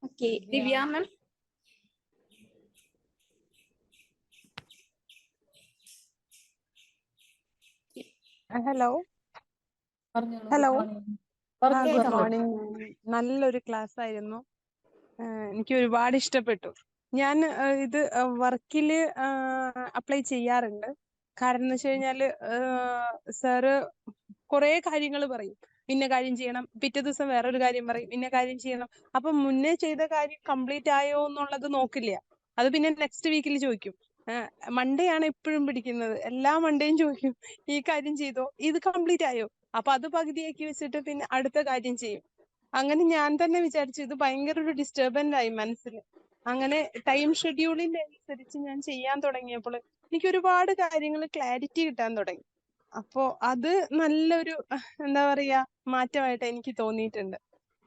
ഓക്കെ, ദിവ്യ മാം. ഹലോ പറഞ്ഞോളൂ. Hello good morning. ഗുഡ് കേൾക്കാം. മോർണിംഗ്. നല്ലൊരു ക്ലാസ് ആയിരുന്നു. എനിക്ക് ഒരുപാട് ഇഷ്ടപ്പെട്ടു. ഞാൻ ഇത് വർക്കില് അപ്ലൈ ചെയ്യാറുണ്ട്. കാരണം എന്ന് വെച്ച് കഴിഞ്ഞാല് സാറ് കുറെ കാര്യങ്ങൾ പറയും, ഇന്ന കാര്യം ചെയ്യണം, പിറ്റേ ദിവസം വേറൊരു കാര്യം പറയും, ഇന്ന കാര്യം ചെയ്യണം. അപ്പൊ മുന്നേ ചെയ്ത കാര്യം കംപ്ലീറ്റ് ആയോ എന്നുള്ളത് നോക്കില്ല. അത് പിന്നെ നെക്സ്റ്റ് വീക്കിൽ ചോദിക്കും. മൺഡേ ആണ് എപ്പോഴും പിടിക്കുന്നത്. എല്ലാ മൺഡേയും ചോദിക്കും, ഈ കാര്യം ചെയ്തോ, ഇത് കംപ്ലീറ്റ് ആയോ. അപ്പൊ അത് പകുതിയാക്കി വെച്ചിട്ട് പിന്നെ അടുത്ത കാര്യം ചെയ്യും. അങ്ങനെ ഞാൻ തന്നെ വിചാരിച്ചു ഇത് ഭയങ്കര ഒരു ഡിസ്റ്റർബൻസ് ആയി മനസ്സിൽ. അങ്ങനെ ടൈം ഷെഡ്യൂളിന്റെ അനുസരിച്ച് ഞാൻ ചെയ്യാൻ തുടങ്ങിയപ്പോൾ എനിക്ക് ഒരുപാട് കാര്യങ്ങൾ ക്ലാരിറ്റി കിട്ടാൻ തുടങ്ങി. അപ്പോ അത് നല്ലൊരു എന്താ പറയാ മാറ്റമായിട്ട് എനിക്ക് തോന്നിയിട്ടുണ്ട്.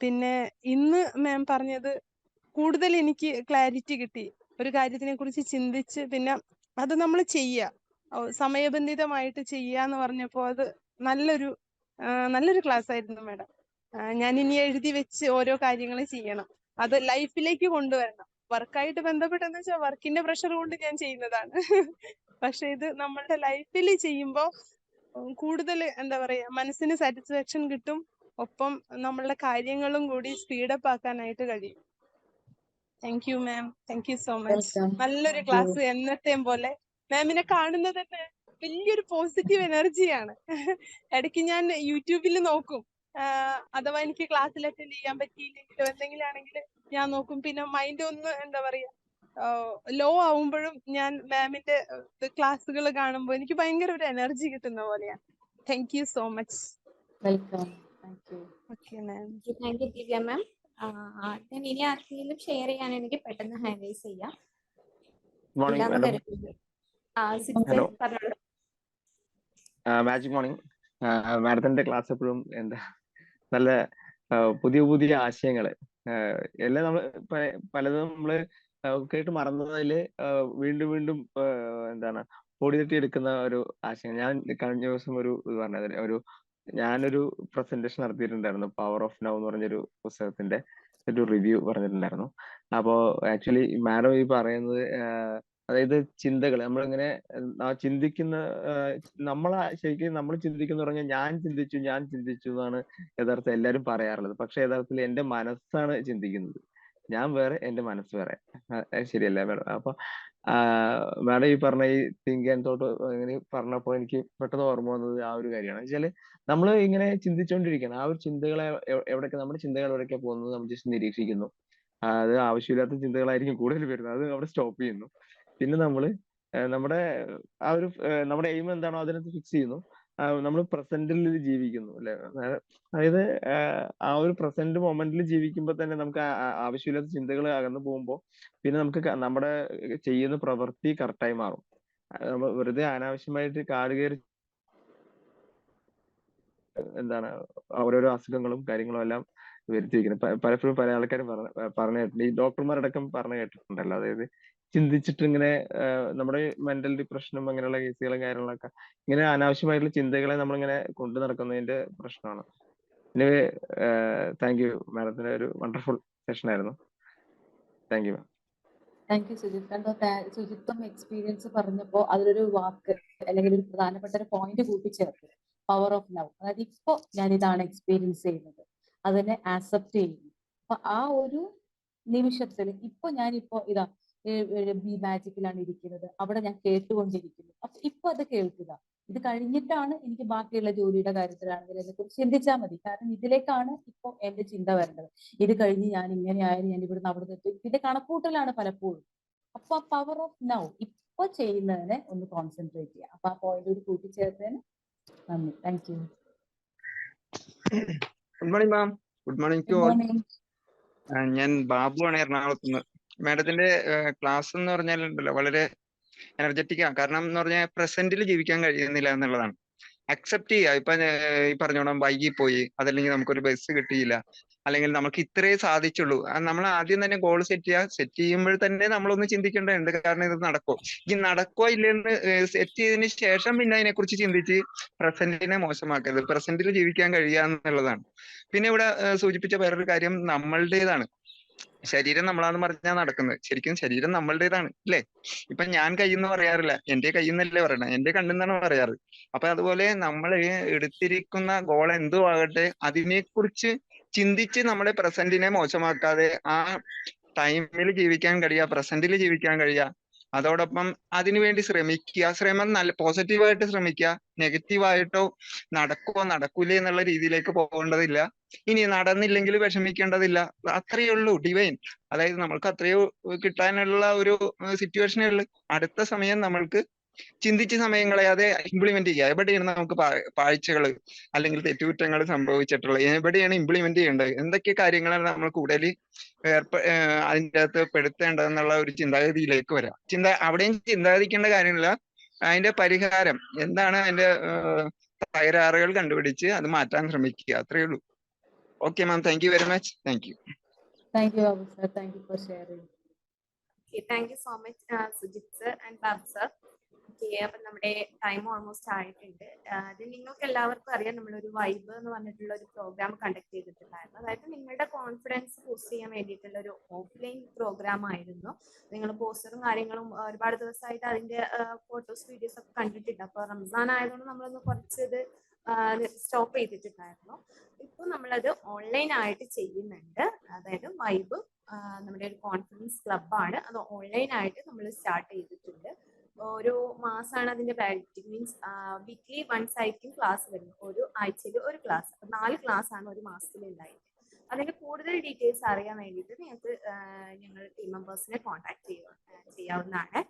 പിന്നെ ഇന്ന് മാം പറഞ്ഞത് കൂടുതൽ എനിക്ക് ക്ലാരിറ്റി കിട്ടി. ഒരു കാര്യത്തിനെ കുറിച്ച് ചിന്തിച്ച് പിന്നെ അത് നമ്മൾ സമയബന്ധിതമായിട്ട് ചെയ്യാന്ന് പറഞ്ഞപ്പോ അത് നല്ലൊരു ക്ലാസ് ആയിരുന്നു മാഡം. ഞാൻ ഇനി എഴുതി വെച്ച് ഓരോ കാര്യങ്ങൾ ചെയ്യണം, അത് ലൈഫിലേക്ക് കൊണ്ടുവരണം. വർക്കായിട്ട് ബന്ധപ്പെട്ടെന്ന് വെച്ചാൽ വർക്കിന്റെ പ്രഷർ കൊണ്ട് ഞാൻ ചെയ്യുന്നതാണ്. പക്ഷെ ഇത് നമ്മളുടെ ലൈഫിൽ ചെയ്യുമ്പോ കൂടുതൽ എന്താ പറയാ മനസ്സിന് സാറ്റിസ്ഫാക്ഷൻ കിട്ടും. ഒപ്പം നമ്മളുടെ കാര്യങ്ങളും കൂടി സ്പീഡപ്പ് ആക്കാനായിട്ട് കഴിയും. Thank you ma'am, thank you so much. Welcome. നല്ലൊരു ക്ലാസ് എന്നത്തെയും പോലെ. മാമിനെ കാണുന്നത് തന്നെ വലിയൊരു പോസിറ്റീവ് എനർജിയാണ്. ഇടയ്ക്ക് ഞാൻ യൂട്യൂബിൽ നോക്കും, അഥവാ എനിക്ക് ക്ലാസ്സിൽ അറ്റൻഡ് ചെയ്യാൻ പറ്റിയില്ലെങ്കിലോ എന്തെങ്കിലും ആണെങ്കിൽ ഞാൻ നോക്കും. പിന്നെ മൈൻഡ് ഒന്ന് എന്താ പറയാ ലോ ആവുമ്പോഴും ഞാൻ മാമിന്റെ ക്ലാസ്സുകൾ കാണുമ്പോൾ എനിക്ക് ഭയങ്കര ഒരു എനർജി കിട്ടുന്ന പോലെയാണ്. Thank you so much. Welcome. Thank you. Okay ma'am. Thank you Divya ma'am. ഇനി ആർക്കെങ്കിലും ഷെയർ ചെയ്യാനാണെങ്കിൽ പെട്ടെന്ന് ഹാൻഡ് റൈസ് ചെയ്യാം. മോർണിംഗ് ഇല്ലാന്ന് മാഡം. കരുതുന്നു. സിസ്റ്റർ ഹലോ, പറഞ്ഞോളൂ. Magic morning. മാഡത്തിന്റെ ക്ലാസ് എപ്പോഴും എന്താ നല്ല പുതിയ പുതിയ ആശയങ്ങള് എല്ലാം നമ്മൾ പലതും നമ്മള് കേട്ട് മറന്നതില് വീണ്ടും വീണ്ടും എന്താണ് പൊടി തട്ടി എടുക്കുന്ന ഒരു ആശയം. ഞാൻ കഴിഞ്ഞ ദിവസം ഒരു ഇത് പറഞ്ഞത് ഞാനൊരു പ്രസന്റേഷൻ നടത്തിയിട്ടുണ്ടായിരുന്നു, പവർ ഓഫ് നൗ എന്ന് പറഞ്ഞൊരു പുസ്തകത്തിന്റെ ഒരു റിവ്യൂ പറഞ്ഞിട്ടുണ്ടായിരുന്നു. അപ്പോ ആക്ച്വലി മാഡം ഈ പറയുന്നത് അതായത് ചിന്തകൾ നമ്മളിങ്ങനെ ചിന്തിക്കുന്ന ശരിക്കും നമ്മൾ ചിന്തിക്കുന്ന പറഞ്ഞാൽ ഞാൻ ചിന്തിച്ചു എന്നാണ് യഥാർത്ഥം എല്ലാവരും പറയാറുള്ളത്. പക്ഷെ യഥാർത്ഥത്തിൽ എന്റെ മനസ്സാണ് ചിന്തിക്കുന്നത്. ഞാൻ വേറെ, എന്റെ മനസ്സ് വേറെ. ശരിയല്ലേ മാഡം? അപ്പൊ മാഡം ഈ പറഞ്ഞ ഈ തിങ്ക് ആൻഡ് തോട്ട് ഇങ്ങനെ പറഞ്ഞപ്പോ എനിക്ക് പെട്ടെന്ന് ഓർമ്മ വന്നത് ആ ഒരു കാര്യമാണ്. വെച്ചാല് നമ്മൾ ഇങ്ങനെ ചിന്തിച്ചുകൊണ്ടിരിക്കണം. ആ ഒരു ചിന്തകളെ എവിടേക്ക് നമ്മുടെ ചിന്തകൾ എവിടേക്കാ പോകുന്നത് നമ്മൾ ജസ്റ്റ് നിരീക്ഷിക്കുന്നു. അത് ആവശ്യമില്ലാത്ത ചിന്തകളായിരിക്കും കൂടുതൽ വരുന്നത്, അത് അവിടെ സ്റ്റോപ്പ് ചെയ്യുന്നു. പിന്നെ നമ്മള് നമ്മുടെ നമ്മുടെ എയിം എന്താണോ അതിനകത്ത് ഫിക്സ് ചെയ്യുന്നു. നമ്മൾ പ്രസന്റിൽ ജീവിക്കുന്നു അല്ലെ. അതായത് ആ ഒരു പ്രസന്റ് മൊമെന്റിൽ ജീവിക്കുമ്പോൾ തന്നെ നമുക്ക് ആവശ്യമില്ലാത്ത ചിന്തകൾ അകന്നു പോകുമ്പോൾ പിന്നെ നമുക്ക് നമ്മുടെ ചെയ്യുന്ന പ്രവൃത്തി കറക്റ്റായി മാറും. നമ്മൾ വെറുതെ അനാവശ്യമായിട്ട് കാട് കയറി എന്താണ് ഓരോരോ അസുഖങ്ങളും കാര്യങ്ങളും എല്ലാം വരുത്തി വെക്കുന്നത്. പലപ്പോഴും പല ആൾക്കാരും പറഞ്ഞു കേട്ടിട്ടുണ്ട്, ഈ ഡോക്ടർമാരടക്കം പറഞ്ഞു കേട്ടിട്ടുണ്ടല്ലോ. അതായത് ചിന്തിച്ചിട്ട് ഇങ്ങനെ നമ്മുടെ മെന്റൽ ഡിപ്രഷനും അങ്ങനെയുള്ള കേസുകളും കാര്യങ്ങളൊക്കെ ഇങ്ങനെ അനാവശ്യമായിട്ടുള്ള ചിന്തകളെ നമ്മളിങ്ങനെ കൊണ്ടു നടക്കുന്നതിന്റെ പ്രശ്നമാണ്. പിന്നെ താങ്ക് യു മാഡത്തിന്റെ ഒരു വണ്ടർഫുൾ സെഷൻ ആയിരുന്നു. Thank you ma'am. Thank U Sujith. കണ്ടോ, സുജിത്തും എക്സ്പീരിയൻസ് പറഞ്ഞപ്പോ അതിലൊരു വാക്ക് അല്ലെങ്കിൽ ഒരു പ്രധാനപ്പെട്ട ഒരു പോയിന്റ് കൂട്ടിച്ചേർത്ത്, പവർ ഓഫ് ലവ്. അതായത് ഇപ്പൊ ഞാൻ ഇതാണ് എക്സ്പീരിയൻസ് ചെയ്യുന്നത്, അതിനെ ആക്സെപ്റ്റ് ചെയ്യുന്നു. അപ്പൊ ആ ഒരു നിമിഷത്തിൽ ഞാനിപ്പോ ഇതാ ബി മാജിക്കിലാണ് ഇരിക്കുന്നത്, അവിടെ ഞാൻ കേട്ടുകൊണ്ടിരിക്കുന്നു. അപ്പൊ ഇപ്പൊ അത് കേൾക്കുക. ഇത് ഇത് കഴിഞ്ഞിട്ടാണ് എനിക്ക് ബാക്കിയുള്ള ജോലിയുടെ കാര്യത്തിലാണെങ്കിൽ അതിനെക്കുറിച്ച് ചിന്തിച്ചാൽ മതി. കാരണം ഇതിലേക്കാണ് ഇപ്പോൾ എന്റെ ചിന്ത വരേണ്ടത്. ഇത് കഴിഞ്ഞ് ഞാൻ ഇങ്ങനെ ആയാലും ഞാൻ ഇവിടുന്ന് അവിടെ നിന്ന് ഇതിന്റെ കണക്കൂട്ടലാണ് പലപ്പോഴും. അപ്പൊ ആ പവർ ഓഫ് നൗ ഇപ്പൊ ചെയ്യുന്നതിനെ ഒന്ന് കോൺസെൻട്രേറ്റ് ചെയ്യുക. അപ്പൊ ആ പോയിന്റ് കൂടി കൂട്ടിച്ചേർത്തതിന് നന്ദി. Thank you. Good morning ma'am. Good morning to good all. Morning. ഞാൻ ബാബുവാണ്, എറണാകുളത്ത് നിന്ന്. മാഡത്തിന്റെ ക്ലാസ് എന്ന് പറഞ്ഞാൽ ഉണ്ടല്ലോ വളരെ എനർജറ്റിക്കാണ്. കാരണം എന്ന് പറഞ്ഞാൽ പ്രസന്റിൽ ജീവിക്കാൻ കഴിയുന്നില്ല എന്നുള്ളതാണ്. അക്സെപ്റ്റ് ചെയ്യുക. ഇപ്പൊ ഈ പറഞ്ഞോണം വൈകിപ്പോയി, അതല്ലെങ്കിൽ നമുക്കൊരു ബസ് കിട്ടിയില്ല, അല്ലെങ്കിൽ നമുക്ക് ഇത്രേ സാധിച്ചുള്ളൂ. നമ്മൾ ആദ്യം തന്നെ ഗോൾ സെറ്റ് ചെയ്യുമ്പോൾ തന്നെ നമ്മളൊന്ന് ചിന്തിക്കേണ്ടതുണ്ട്. കാരണം ഇത് നടക്കോ, ഈ നടക്കോ ഇല്ലെന്ന് സെറ്റ് ചെയ്തതിന് ശേഷം പിന്നെ അതിനെക്കുറിച്ച് ചിന്തിച്ച് പ്രസന്റിനെ മോശമാക്കരുത്. പ്രസന്റിൽ ജീവിക്കാൻ കഴിയുക എന്നുള്ളതാണ്. പിന്നെ ഇവിടെ സൂചിപ്പിച്ച വേറൊരു കാര്യം നമ്മളുടേതാണ്. ശരീരം നമ്മളാന്ന് പറഞ്ഞാൽ നടക്കുന്നത്. ശരിക്കും ശരീരം നമ്മളുടേതാണ് അല്ലേ? ഇപ്പൊ ഞാൻ കയ്യെന്ന് പറയാറില്ല, എന്റെ കയ്യെന്നല്ലേ പറയണേ, എന്റെ കണ്ണെന്നാണ് പറയാറ്. അപ്പൊ അതുപോലെ നമ്മൾ എടുത്തിരിക്കുന്ന ഗോൾ എന്തോ ആകട്ടെ, അതിനെക്കുറിച്ച് ചിന്തിച്ച് നമ്മുടെ പ്രസന്റിനെ മോശമാക്കാതെ ആ ടൈമിൽ ജീവിക്കാൻ കഴിയുക, പ്രസന്റിൽ ജീവിക്കാൻ കഴിയുക. അതോടൊപ്പം അതിനുവേണ്ടി ശ്രമിക്കുക. ശ്രമം നല്ല പോസിറ്റീവായിട്ട് ശ്രമിക്കുക. നെഗറ്റീവായിട്ടോ നടക്കുവോ നടക്കൂലേ എന്നുള്ള രീതിയിലേക്ക് പോകേണ്ടതില്ല. ഇനി നടന്നില്ലെങ്കിൽ വിഷമിക്കേണ്ടതില്ല. അത്രയേ ഉള്ളൂ ഡിവൈൻ. അതായത് നമ്മൾക്ക് അത്രയോ കിട്ടാനുള്ള ഒരു സിറ്റുവേഷനേ ഉള്ളൂ. അടുത്ത സമയം നമ്മൾക്ക് ചിന്തിച്ച് സമയം കളയാതെ ഇംപ്ലിമെന്റ് ചെയ്യുക. എവിടെയാണ് നമുക്ക് പാഴ്ചകൾ അല്ലെങ്കിൽ തെറ്റുകുറ്റങ്ങൾ സംഭവിച്ചിട്ടുള്ളത്, എവിടെയാണ് ഇംപ്ലിമെന്റ് ചെയ്യേണ്ടത്, എന്തൊക്കെ കാര്യങ്ങളാണ് നമ്മൾ കൂടുതൽ അതിൻ്റെ അകത്ത് പെടുത്തേണ്ടതെന്നുള്ള ഒരു ചിന്താഗതിയിലേക്ക് വരാം. അവിടെയും ചിന്താഗതിക്കേണ്ട കാര്യമില്ല. അതിന്റെ പരിഹാരം എന്താണ്, അതിന്റെ തകരാറുകൾ കണ്ടുപിടിച്ച് അത് മാറ്റാൻ ശ്രമിക്കുക. അത്രയേ ഉള്ളൂ. Okay ma'am, thank you very much. Thank you. Thank U Babu sir. Thank you for sharing. Okay, thank you so much, Sujit sir and Babu sir. Okay, അപ്പം നമ്മുടെ ടൈം ഓൾമോസ്റ്റ് ആയിട്ടുണ്ട്. അത് നിങ്ങൾക്ക് എല്ലാവർക്കും അറിയാം, നമ്മളൊരു വൈബ് എന്ന് പറഞ്ഞിട്ടുള്ള ഒരു പ്രോഗ്രാം കണ്ടക്ട് ചെയ്തിട്ടുണ്ടായിരുന്നു. അതായത് നിങ്ങളുടെ കോൺഫിഡൻസ് ബൂസ്റ്റ് ചെയ്യാൻ വേണ്ടിയിട്ടുള്ള ഒരു ഓഫ്ലൈൻ പ്രോഗ്രാം ആയിരുന്നു. നിങ്ങൾ പോസ്റ്ററും കാര്യങ്ങളും ഒരുപാട് ദിവസമായിട്ട് അതിന്റെ ഫോട്ടോസ് വീഡിയോസ് ഒക്കെ കണ്ടിട്ടുണ്ട്. അപ്പോൾ റംസാൻ ആയതുകൊണ്ട് നമ്മളൊന്ന് കുറച്ച് ഇത് സ്റ്റോപ്പ് ചെയ്തിട്ടുണ്ടായിരുന്നു. ഇപ്പോൾ നമ്മളത് ഓൺലൈൻ ആയിട്ട് ചെയ്യുന്നുണ്ട്. അതായത് വൈബ് നമ്മുടെ ഒരു കോൺഫിഡൻസ് ക്ലബ്ബാണ്. അത് ഓൺലൈൻ ആയിട്ട് നമ്മൾ സ്റ്റാർട്ട് ചെയ്തിട്ടുണ്ട്. ഒരു മാസമാണ് അതിന്റെ വാലിഡിറ്റി. മീൻസ് വീക്ക്ലി വൺസ് ആയിരിക്കും ക്ലാസ് വരുന്നത്. ഒരു ആഴ്ചയിൽ ഒരു ക്ലാസ്. 4 ക്ലാസ് ആണ് ഒരു മാസത്തിൽ ഉണ്ടായിരുന്നത്. അതിന്റെ കൂടുതൽ ഡീറ്റെയിൽസ് അറിയാൻ വേണ്ടിയിട്ട് നിങ്ങൾക്ക് ഞങ്ങൾ ടീം മെമ്പേഴ്സിനെ കോൺടാക്ട് ചെയ്യാവുന്നതാണ്.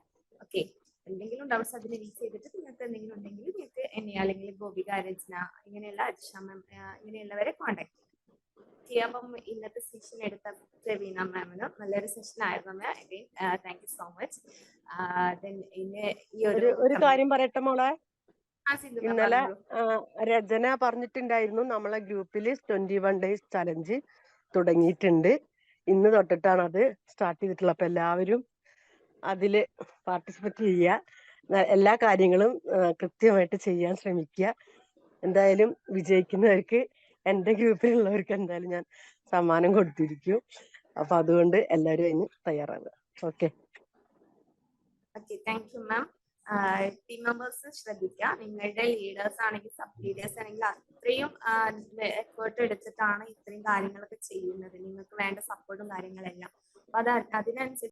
ഓക്കെ, എന്തെങ്കിലും ഡൗട്ട്സ് അതിന് റീച്ച് ചെയ്തിട്ട് നിങ്ങൾക്ക് എന്തെങ്കിലും ഉണ്ടെങ്കിൽ നിങ്ങൾക്ക് എന്നെ അല്ലെങ്കിൽ ഗോപിക, രചന, ഇങ്ങനെയുള്ള അജിഷാമം ഇങ്ങനെയുള്ളവരെ കോൺടാക്ട് ചെയ്യാം. അപ്പം ഇന്നത്തെ സെഷൻ എടുത്ത പ്രവീണ മാമിന് നല്ലൊരു സെഷൻ ആയിരുന്നു ma'am. Again thank you so much. ഈ ഒരു കാര്യം പറയട്ടെ മോളെ. സിന്ധു ഇന്നലെ രചന പറഞ്ഞിട്ടുണ്ടായിരുന്നു നമ്മളെ ഗ്രൂപ്പിൽ 21 days ചലഞ്ച് തുടങ്ങിയിട്ടുണ്ട്. ഇന്ന് തൊട്ടിട്ടാണ് അത് സ്റ്റാർട്ട് ചെയ്തിട്ടുള്ളത്. അപ്പൊ എല്ലാവരും അതില് പാർട്ടിസിപ്പേറ്റ് ചെയ്യുക. എല്ലാ കാര്യങ്ങളും കൃത്യമായിട്ട് ചെയ്യാൻ ശ്രമിക്കുക. എന്തായാലും വിജയിക്കുന്നവർക്ക് എന്റെ ഗ്രൂപ്പിലുള്ളവർക്ക് എന്തായാലും ഞാൻ സമ്മാനം കൊടുത്തിരിക്കും. അപ്പൊ അതുകൊണ്ട് എല്ലാവരും അതിന് തയ്യാറാവുക. Okay, thank you ma'am. Team members ശ്രദ്ധിക്കുക. നിങ്ങളുടെ ലീഡേഴ്സ് ആണെങ്കിൽ സബ് ലീഡേഴ്സ് ആണെങ്കിൽ അത്രയും എഫേർട്ട് എടുത്തിട്ടാണ് ഇത്രയും കാര്യങ്ങളൊക്കെ ചെയ്യുന്നത്. നിങ്ങൾക്ക് വേണ്ട സപ്പോർട്ടും കാര്യങ്ങളെല്ലാം. അപ്പൊ അതിനനുസരിച്ച്